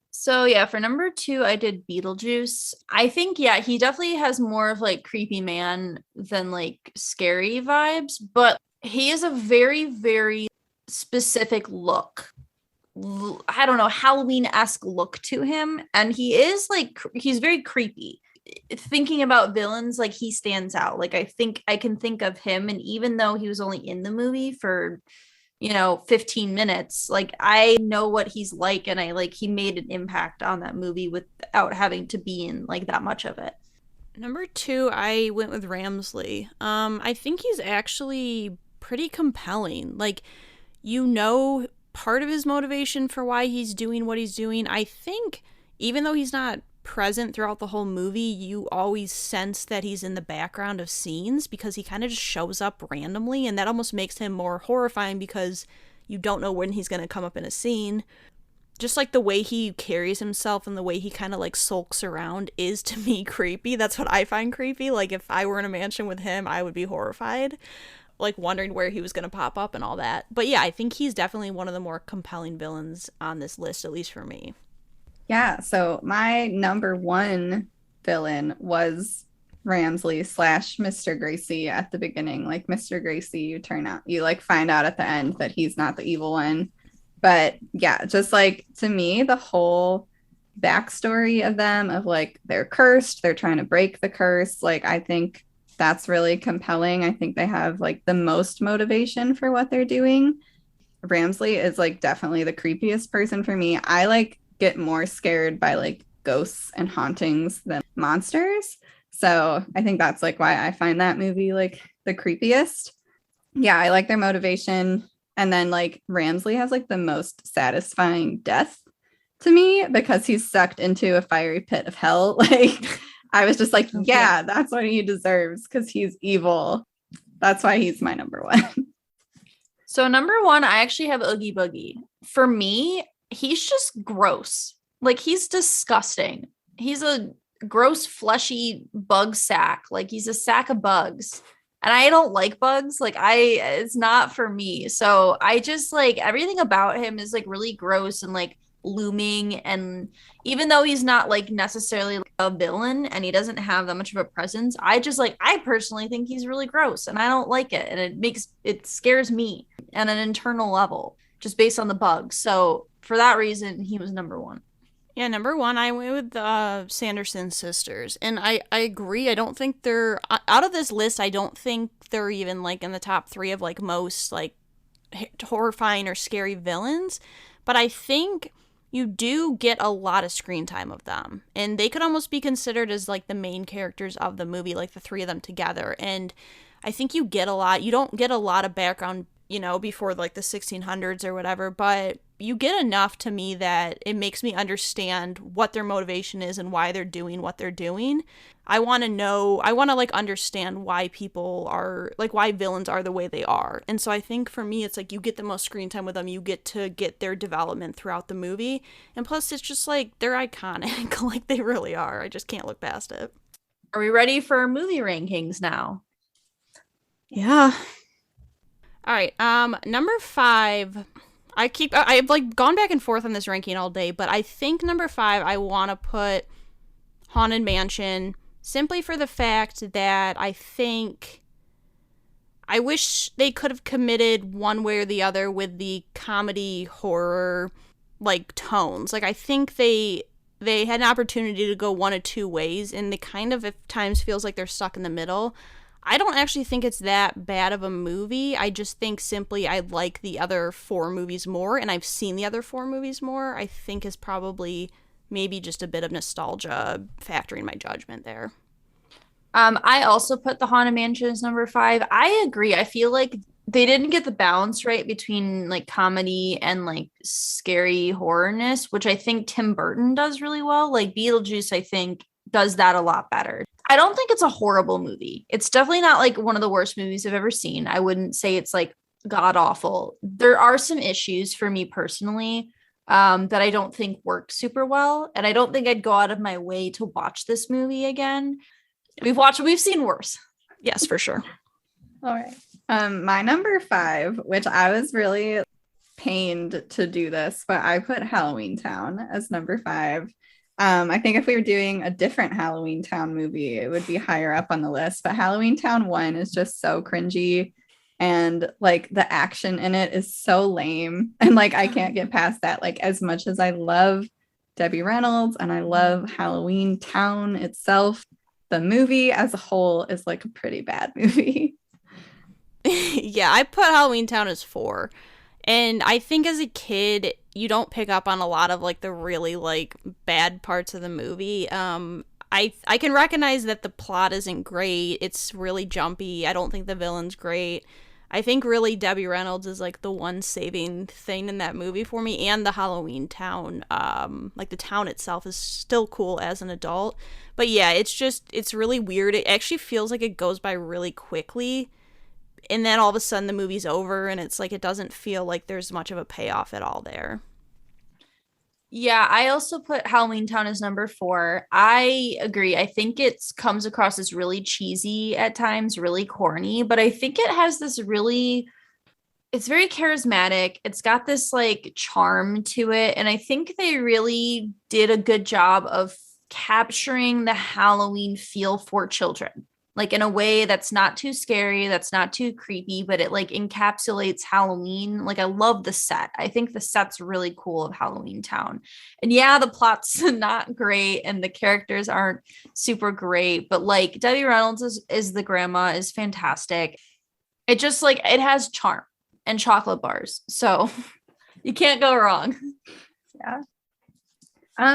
So yeah, for number 2, I did Beetlejuice. I think, yeah, he definitely has more of like creepy man than like scary vibes, but he is a very, very specific look. I don't know, Halloween-esque look to him. And he is like, he's very creepy. Thinking about villains, like he stands out. Like I think I can think of him, and even though he was only in the movie for 15 minutes, like I know what he's like, and I like he made an impact on that movie without having to be in like that much of it. Number 2, I went with Ramsley. I think he's actually pretty compelling. Like, part of his motivation for why he's doing what he's doing. I think even though he's not present throughout the whole movie, you always sense that he's in the background of scenes because he kind of just shows up randomly, and that almost makes him more horrifying because you don't know when he's going to come up in a scene. Just like the way he carries himself and the way he kind of like sulks around is to me creepy. That's what I find creepy. Like if I were in a mansion with him, I would be horrified, like wondering where he was going to pop up and all that. But yeah, I think he's definitely one of the more compelling villains on this list, at least for me. Yeah, so my number 1 villain was Ramsley / Mr. Gracie at the beginning. Like Mr. Gracie, you like find out at the end that he's not the evil one. But yeah, just like to me, the whole backstory of them, of like they're cursed, they're trying to break the curse. Like I think that's really compelling. I think they have like the most motivation for what they're doing. Ramsley is like definitely the creepiest person for me. I like get more scared by like ghosts and hauntings than monsters. So I think that's like why I find that movie like the creepiest. Yeah, I like their motivation. And then like Ramsley has like the most satisfying death to me because he's sucked into a fiery pit of hell. Like I was just like, yeah, that's what he deserves because he's evil. That's why he's my number 1. So number 1, I actually have Oogie Boogie. For me, he's just gross. Like he's disgusting. He's a gross, fleshy bug sack. Like he's a sack of bugs. And I don't like bugs. Like it's not for me. So I just like everything about him is like really gross and like looming. And even though he's not like necessarily a villain and he doesn't have that much of a presence, I personally think he's really gross and I don't like it. And it scares me at an internal level just based on the bugs. So for that reason, he was number 1. Yeah, number 1, I went with the Sanderson sisters. And I agree. I don't think they're, out of this list, I don't think they're even like in the top 3 of like most like horrifying or scary villains. But I think you do get a lot of screen time of them. And they could almost be considered as like the main characters of the movie, like the 3 of them together. And I think you get a lot. You don't get a lot of background, before like the 1600s or whatever, but you get enough to me that it makes me understand what their motivation is and why they're doing what they're doing. I want to like understand why people are like, why villains are the way they are. And so I think for me, it's like you get the most screen time with them. You get to get their development throughout the movie. And plus it's just like, they're iconic. Like they really are. I just can't look past it. Are we ready for movie rankings now? Yeah. All right. Number 5, I've like gone back and forth on this ranking all day, but I think number 5, I want to put Haunted Mansion simply for the fact that I wish they could have committed one way or the other with the comedy horror like tones. Like I think they had an opportunity to go one of 2 ways, and they kind of at times feels like they're stuck in the middle. I don't actually think it's that bad of a movie. I just think simply I like the other 4 movies more, and I've seen the other 4 movies more. I think is probably maybe just a bit of nostalgia factoring my judgment there. I also put the Haunted Mansion as number 5. I agree. I feel like they didn't get the balance right between like comedy and like scary horrorness, which I think Tim Burton does really well. Like Beetlejuice, I think, does that a lot better. I don't think it's a horrible movie. It's definitely not like one of the worst movies I've ever seen. I wouldn't say it's like god awful. There are some issues for me personally that I don't think work super well. And I don't think I'd go out of my way to watch this movie again. We've seen worse. Yes, for sure. All right. My number 5, which I was really pained to do this, but I put Halloween Town as number 5. I think if we were doing a different Halloween Town movie, it would be higher up on the list. But Halloween Town 1 is just so cringy. And like the action in it is so lame. And like I can't get past that. Like as much as I love Debbie Reynolds and I love Halloween Town itself, the movie as a whole is like a pretty bad movie. Yeah, I put Halloween Town as 4. And I think as a kid, you don't pick up on a lot of like the really like bad parts of the movie. I can recognize that the plot isn't great. It's really jumpy. I don't think the villain's great. I think really Debbie Reynolds is like the one saving thing in that movie for me, and the Halloween Town. Like the town itself is still cool as an adult. But yeah, it's really weird. It actually feels like it goes by really quickly. And then all of a sudden the movie's over and it's like it doesn't feel like there's much of a payoff at all there. Yeah, I also put Halloween Town as number 4. I agree. I think it comes across as really cheesy at times, really corny, but I think it has this really, it's very charismatic. It's got this like charm to it. And I think they really did a good job of capturing the Halloween feel for children, like in a way that's not too scary, that's not too creepy, but it like encapsulates Halloween. Like I love the set. I think the set's really cool of Halloween Town. And yeah, the plot's not great and the characters aren't super great, but like Debbie Reynolds is the grandma is fantastic. It just like it has charm and chocolate bars. So you can't go wrong. Yeah.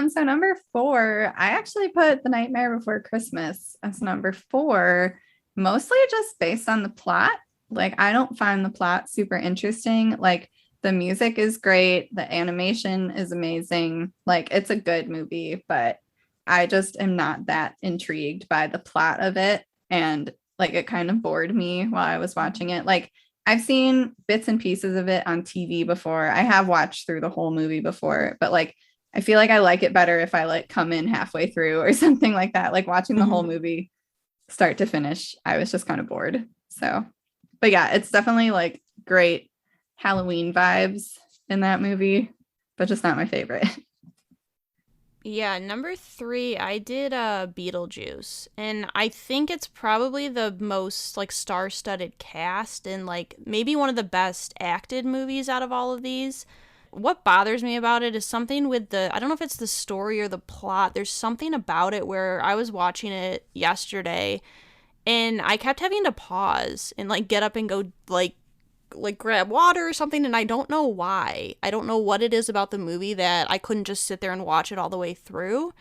So number 4, I actually put The Nightmare Before Christmas as number 4, mostly just based on the plot. Like, I don't find the plot super interesting. Like, the music is great. The animation is amazing. Like, it's a good movie, but I just am not that intrigued by the plot of it. And like, it kind of bored me while I was watching it. Like, I've seen bits and pieces of it on TV before. I have watched through the whole movie before, but like, I feel like I like it better if I like come in halfway through or something like that. Like watching the whole movie start to finish, I was just kind of bored. So, but yeah, it's definitely like great Halloween vibes in that movie, but just not my favorite. Yeah, number 3, I did Beetlejuice, and I think it's probably the most like star-studded cast and like maybe one of the best acted movies out of all of these. What bothers me about it is something with I don't know if it's the story or the plot. There's something about it where I was watching it yesterday and I kept having to pause and like get up and go like grab water or something, and I don't know why. I don't know what it is about the movie that I couldn't just sit there and watch it all the way through.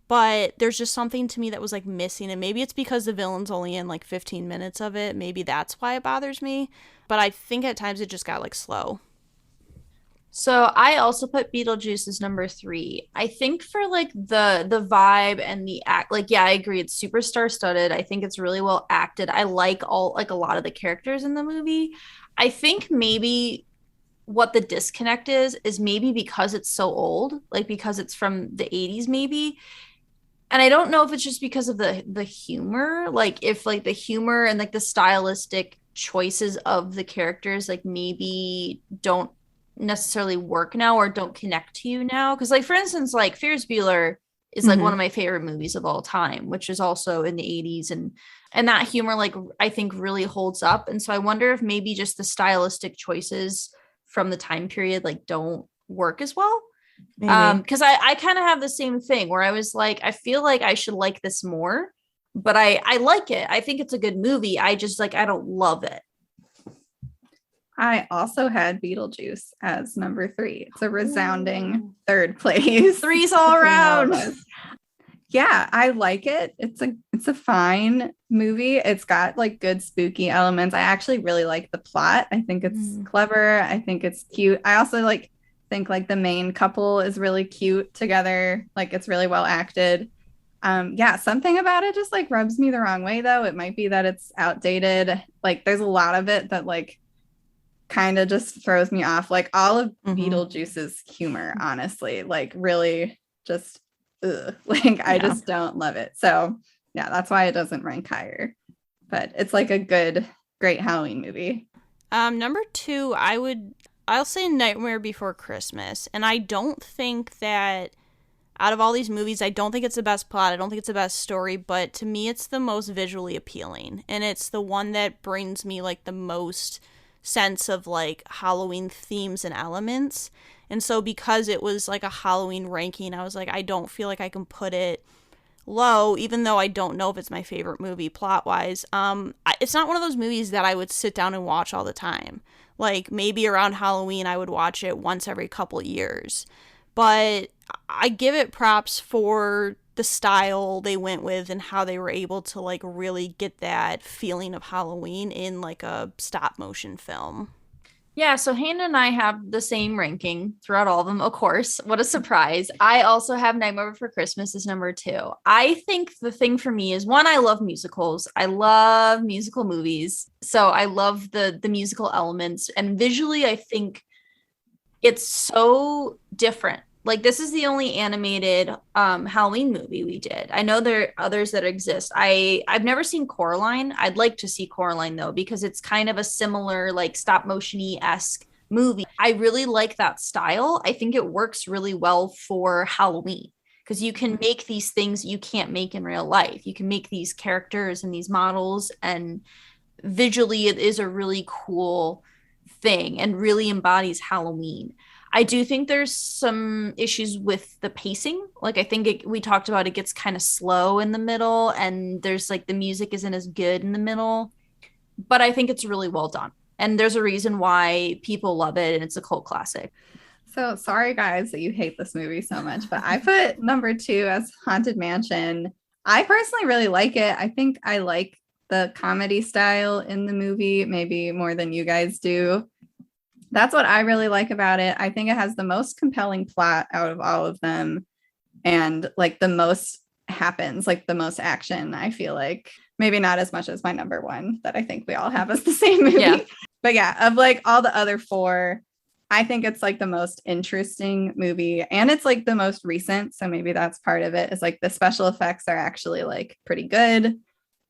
But there's just something to me that was like missing, and maybe it's because the villain's only in like 15 minutes of it. Maybe that's why it bothers me. But I think at times it just got like slow. So I also put Beetlejuice as number 3. I think for like the vibe and the act, like yeah, I agree. It's super star-studded. I think it's really well acted. I like all like a lot of the characters in the movie. I think maybe what the disconnect is maybe because it's so old, like because it's from the 80s maybe. And I don't know if it's just because of the humor, like if like the humor and like the stylistic choices of the characters like maybe don't necessarily work now or don't connect to you now. Because like for instance, like Ferris Bueller is like one of my favorite movies of all time, which is also in the 80s, and that humor like I think really holds up. And so I wonder if maybe just the stylistic choices from the time period like don't work as well. Because I kind of have the same thing where I was like, I feel like I should like this more, but I like it. I think it's a good movie. I just like I don't love it. I also had Beetlejuice as number 3. It's a resounding third place. 3s all around. Yeah, I like it. It's a fine movie. It's got like good spooky elements. I actually really like the plot. I think it's clever. I think it's cute. I also like think like the main couple is really cute together. Like it's really well acted. Yeah, something about it just like rubs me the wrong way though. It might be that it's outdated. Like there's a lot of it that like kind of just throws me off. Like all of Beetlejuice's humor, honestly, like really just ugh. Like I just don't love it. So yeah, that's why it doesn't rank higher. But it's like a great Halloween movie. Number 2, I'll say Nightmare Before Christmas. And I don't think that out of all these movies, I don't think it's the best plot. I don't think it's the best story, but to me it's the most visually appealing. And it's the one that brings me like the most sense of like Halloween themes and elements. And so because it was like a Halloween ranking, I was like, I don't feel like I can put it low, even though I don't know if it's my favorite movie plot wise. It's not one of those movies that I would sit down and watch all the time. Like maybe around Halloween I would watch it once every couple years. But I give it props for the style they went with and how they were able to like really get that feeling of Halloween in like a stop motion film. Yeah, so Hannah and I have the same ranking throughout all of them, of course. What a surprise. I also have Nightmare Before Christmas as number 2. I think the thing for me is, one, I love musicals. I love musical movies. So I love the musical elements. And visually, I think it's so different. Like this is the only animated Halloween movie we did. I know there are others that exist. I've never seen Coraline. I'd like to see Coraline though, because it's kind of a similar like stop motion-y-esque movie. I really like that style. I think it works really well for Halloween because you can make these things you can't make in real life. You can make these characters and these models, and visually it is a really cool thing and really embodies Halloween. I do think there's some issues with the pacing. Like I think we talked about, it gets kind of slow in the middle, and there's like the music isn't as good in the middle, but I think it's really well done. And there's a reason why people love it, and it's a cult classic. So sorry guys that you hate this movie so much, but I put number 2 as Haunted Mansion. I personally really like it. I think I like the comedy style in the movie maybe more than you guys do. That's what I really like about it. I think it has the most compelling plot out of all of them. And like the most happens, like the most action, I feel like. Maybe not as much as my number 1 that I think we all have as the same movie. Yeah. But yeah, of like all the other 4, I think it's like the most interesting movie. And it's like the most recent. So maybe that's part of it, is like the special effects are actually like pretty good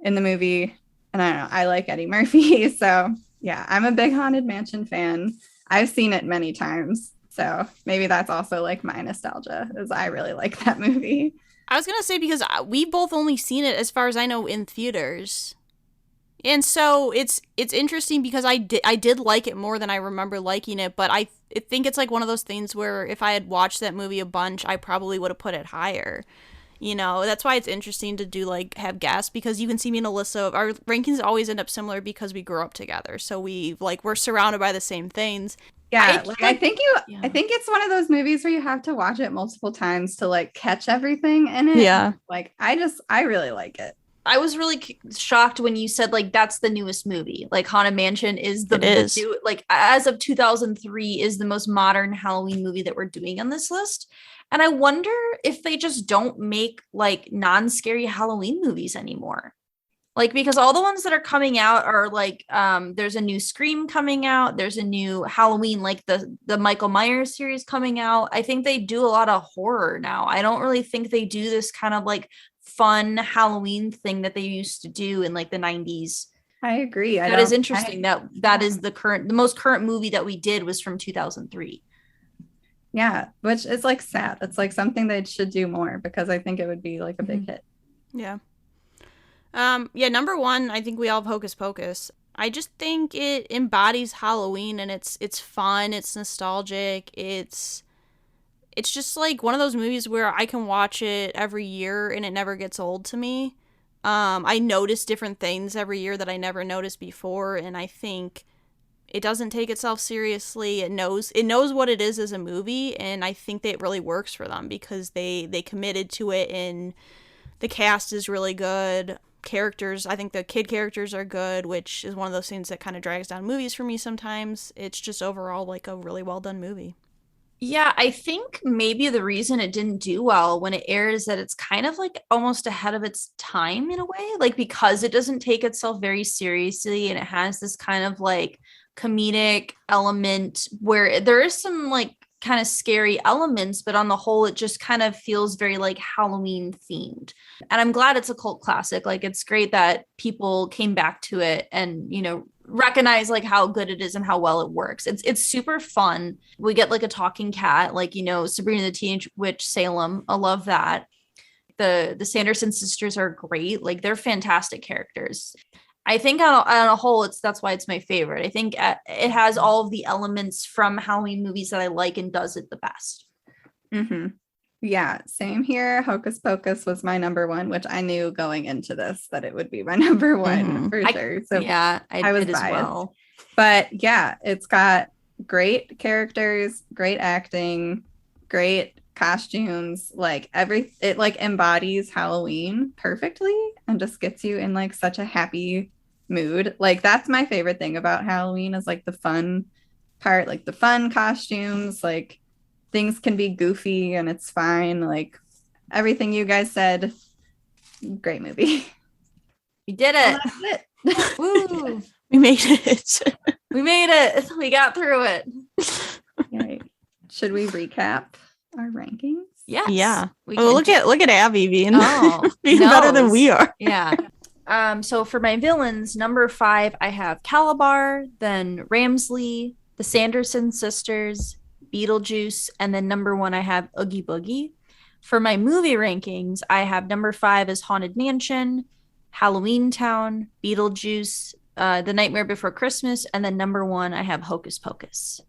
in the movie. And I don't know, I like Eddie Murphy. So yeah, I'm a big Haunted Mansion fan. I've seen it many times. So maybe that's also like my nostalgia, is I really like that movie. I was going to say, because we both only seen it, as far as I know, in theaters. And so it's interesting because I did like it more than I remember liking it, but I think it's like one of those things where if I had watched that movie a bunch, I probably would have put it higher. You know, that's why it's interesting to do like have guests, because you can see me and Alyssa, our rankings always end up similar because we grew up together. So we're surrounded by the same things. Yeah, I think it's one of those movies where you have to watch it multiple times to like catch everything in it. Yeah. Like I really like it. I was really shocked when you said like that's the newest movie. Like Haunted Mansion is the new, like as of 2003 is the most modern Halloween movie that we're doing on this list. And I wonder if they just don't make like non-scary Halloween movies anymore. Like, because all the ones that are coming out are like, there's a new Scream coming out. There's a new Halloween, like the Michael Myers series coming out. I think they do a lot of horror now. I don't really think they do this kind of like fun Halloween thing that they used to do in like the 90s. I agree. That is interesting. That is the most current movie that we did was from 2003. Yeah, which is like sad. It's like something they should do more, because I think it would be like a big hit. Yeah. Number 1, I think we all have Hocus Pocus. I just think it embodies Halloween, and it's fun, it's nostalgic, it's just like one of those movies where I can watch it every year and it never gets old to me. I notice different things every year that I never noticed before, and I think it doesn't take itself seriously. It knows what it is as a movie, and I think that it really works for them because they committed to it in The cast is really good. Characters, I think the kid characters are good, which is one of those things that kind of drags down movies for me sometimes. It's just overall like a really well done movie. Yeah, I think maybe the reason it didn't do well when it aired is that it's kind of like almost ahead of its time in a way, like because it doesn't take itself very seriously and it has this kind of like comedic element where there is some like kind of scary elements, but on the whole, it just kind of feels very like Halloween themed. And I'm glad it's a cult classic. Like it's great that people came back to it and, recognize like how good it is and how well it works. It's super fun. We get like a talking cat, like Sabrina the Teenage Witch Salem. I love that. The Sanderson sisters are great. Like they're fantastic characters. I think on a whole, that's why it's my favorite. I think it has all of the elements from Halloween movies that I like and does it the best. Mm-hmm. Yeah, same here. Hocus Pocus was my number one, which I knew going into this that it would be my number one for sure. So yeah, I was biased. as well. But yeah, it's got great characters, great acting, great costumes. Like it like embodies Halloween perfectly and just gets you in like such a happy mood. Like that's my favorite thing about Halloween is like the fun part, like the fun costumes, like things can be goofy and it's fine. Like everything you guys said, great movie. We did it. Well, that's it. Woo. We made it. We made it. We got through it. Right. Should we recap our rankings? Yes. Yeah. We Oh, can look at Abby being, being knows. better than we are. Yeah. So for my villains, number 5, I have Calabar, then Ramsley, the Sanderson sisters, Beetlejuice, and then number 1 I have Oogie Boogie. For my movie rankings, I have number 5 as Haunted Mansion, Halloween Town, Beetlejuice, The Nightmare Before Christmas, and then number 1 I have Hocus Pocus.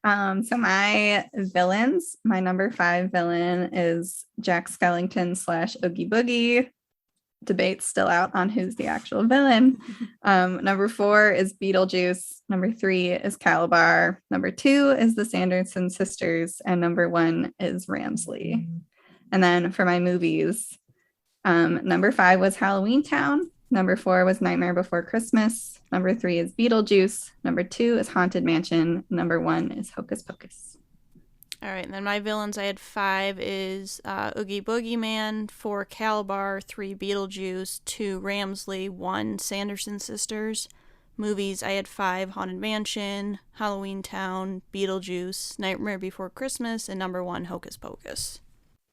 So my villains, my number 5 villain is Jack Skellington / Oogie Boogie. Debate's still out on who's the actual villain. Number 4 is Beetlejuice. Number 3 is Calabar. Number 2 is the Sanderson sisters. And number 1 is Ramsley. And then for my movies, number 5 was Halloween Town. Number 4 was Nightmare Before Christmas. Number 3 is Beetlejuice. Number 2 is Haunted Mansion. Number 1 is Hocus Pocus. All right, and then my villains, I had 5 is Oogie Boogie Man, 4 Calabar, 3 Beetlejuice, 2 Ramsley, 1 Sanderson sisters. Movies, I had 5 Haunted Mansion, Halloween Town, Beetlejuice, Nightmare Before Christmas, and number 1 Hocus Pocus.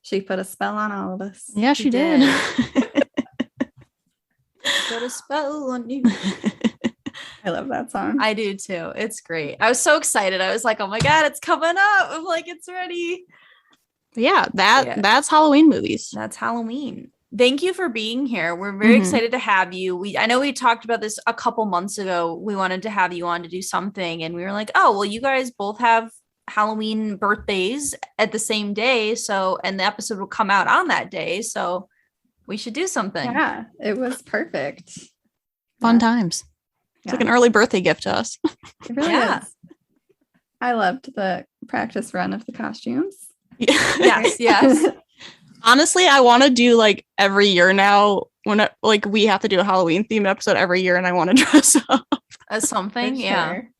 She put a spell on all of us. Yeah, she did. Put a spell on you. I love that song. I do too. It's great. I was so excited. I was like, oh my God, it's coming up. I'm like, it's ready. Yeah, that's Halloween movies. That's Halloween. Thank you for being here. We're very excited to have you. I know we talked about this a couple months ago. We wanted to have you on to do something. And we were like, oh, well, you guys both have Halloween birthdays at the same day. And the episode will come out on that day. So we should do something. Yeah, it was perfect. Fun times. It's like an early birthday gift to us. It really is. I loved the practice run of the costumes. Yes. Honestly, I want to do like every year now when we have to do a Halloween themed episode every year and I want to dress up as something. For Yeah. sure.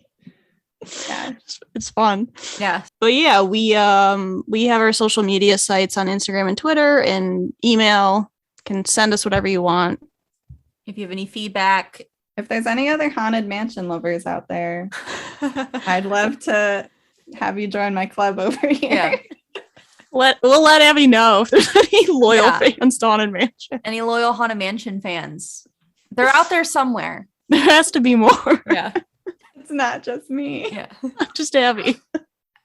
Yeah. It's fun. Yeah. But yeah, we have our social media sites on Instagram and Twitter and email. Can send us whatever you want. If you have any feedback. If there's any other Haunted Mansion lovers out there, I'd love to have you join my club over here. Yeah. We'll let Abby know if there's any loyal fans to Haunted Mansion. Any loyal Haunted Mansion fans. They're out there somewhere. There has to be more. Yeah. It's not just me. Yeah. Just Abby.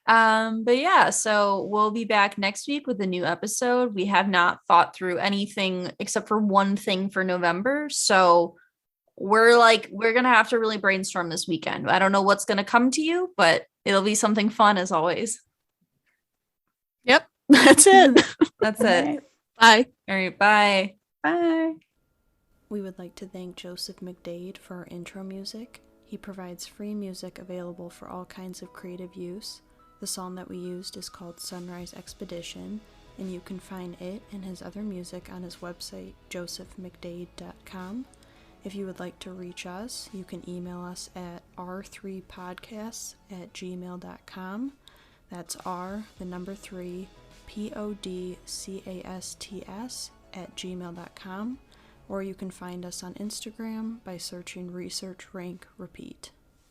But yeah, so we'll be back next week with a new episode. We have not thought through anything except for one thing for November. So we're gonna have to really brainstorm this weekend. I don't know what's gonna come to you, but it'll be something fun as always. Yep. That's it. That's it. Bye. All right, bye. Bye. We would like to thank Joseph McDade for our intro music. He provides free music available for all kinds of creative use. The song that we used is called Sunrise Expedition. and you can find it and his other music on his website, josephmcdade.com. If you would like to reach us, you can email us at r3podcasts@gmail.com. That's R, the number 3, podcasts@gmail.com. Or you can find us on Instagram by searching Research Rank Repeat.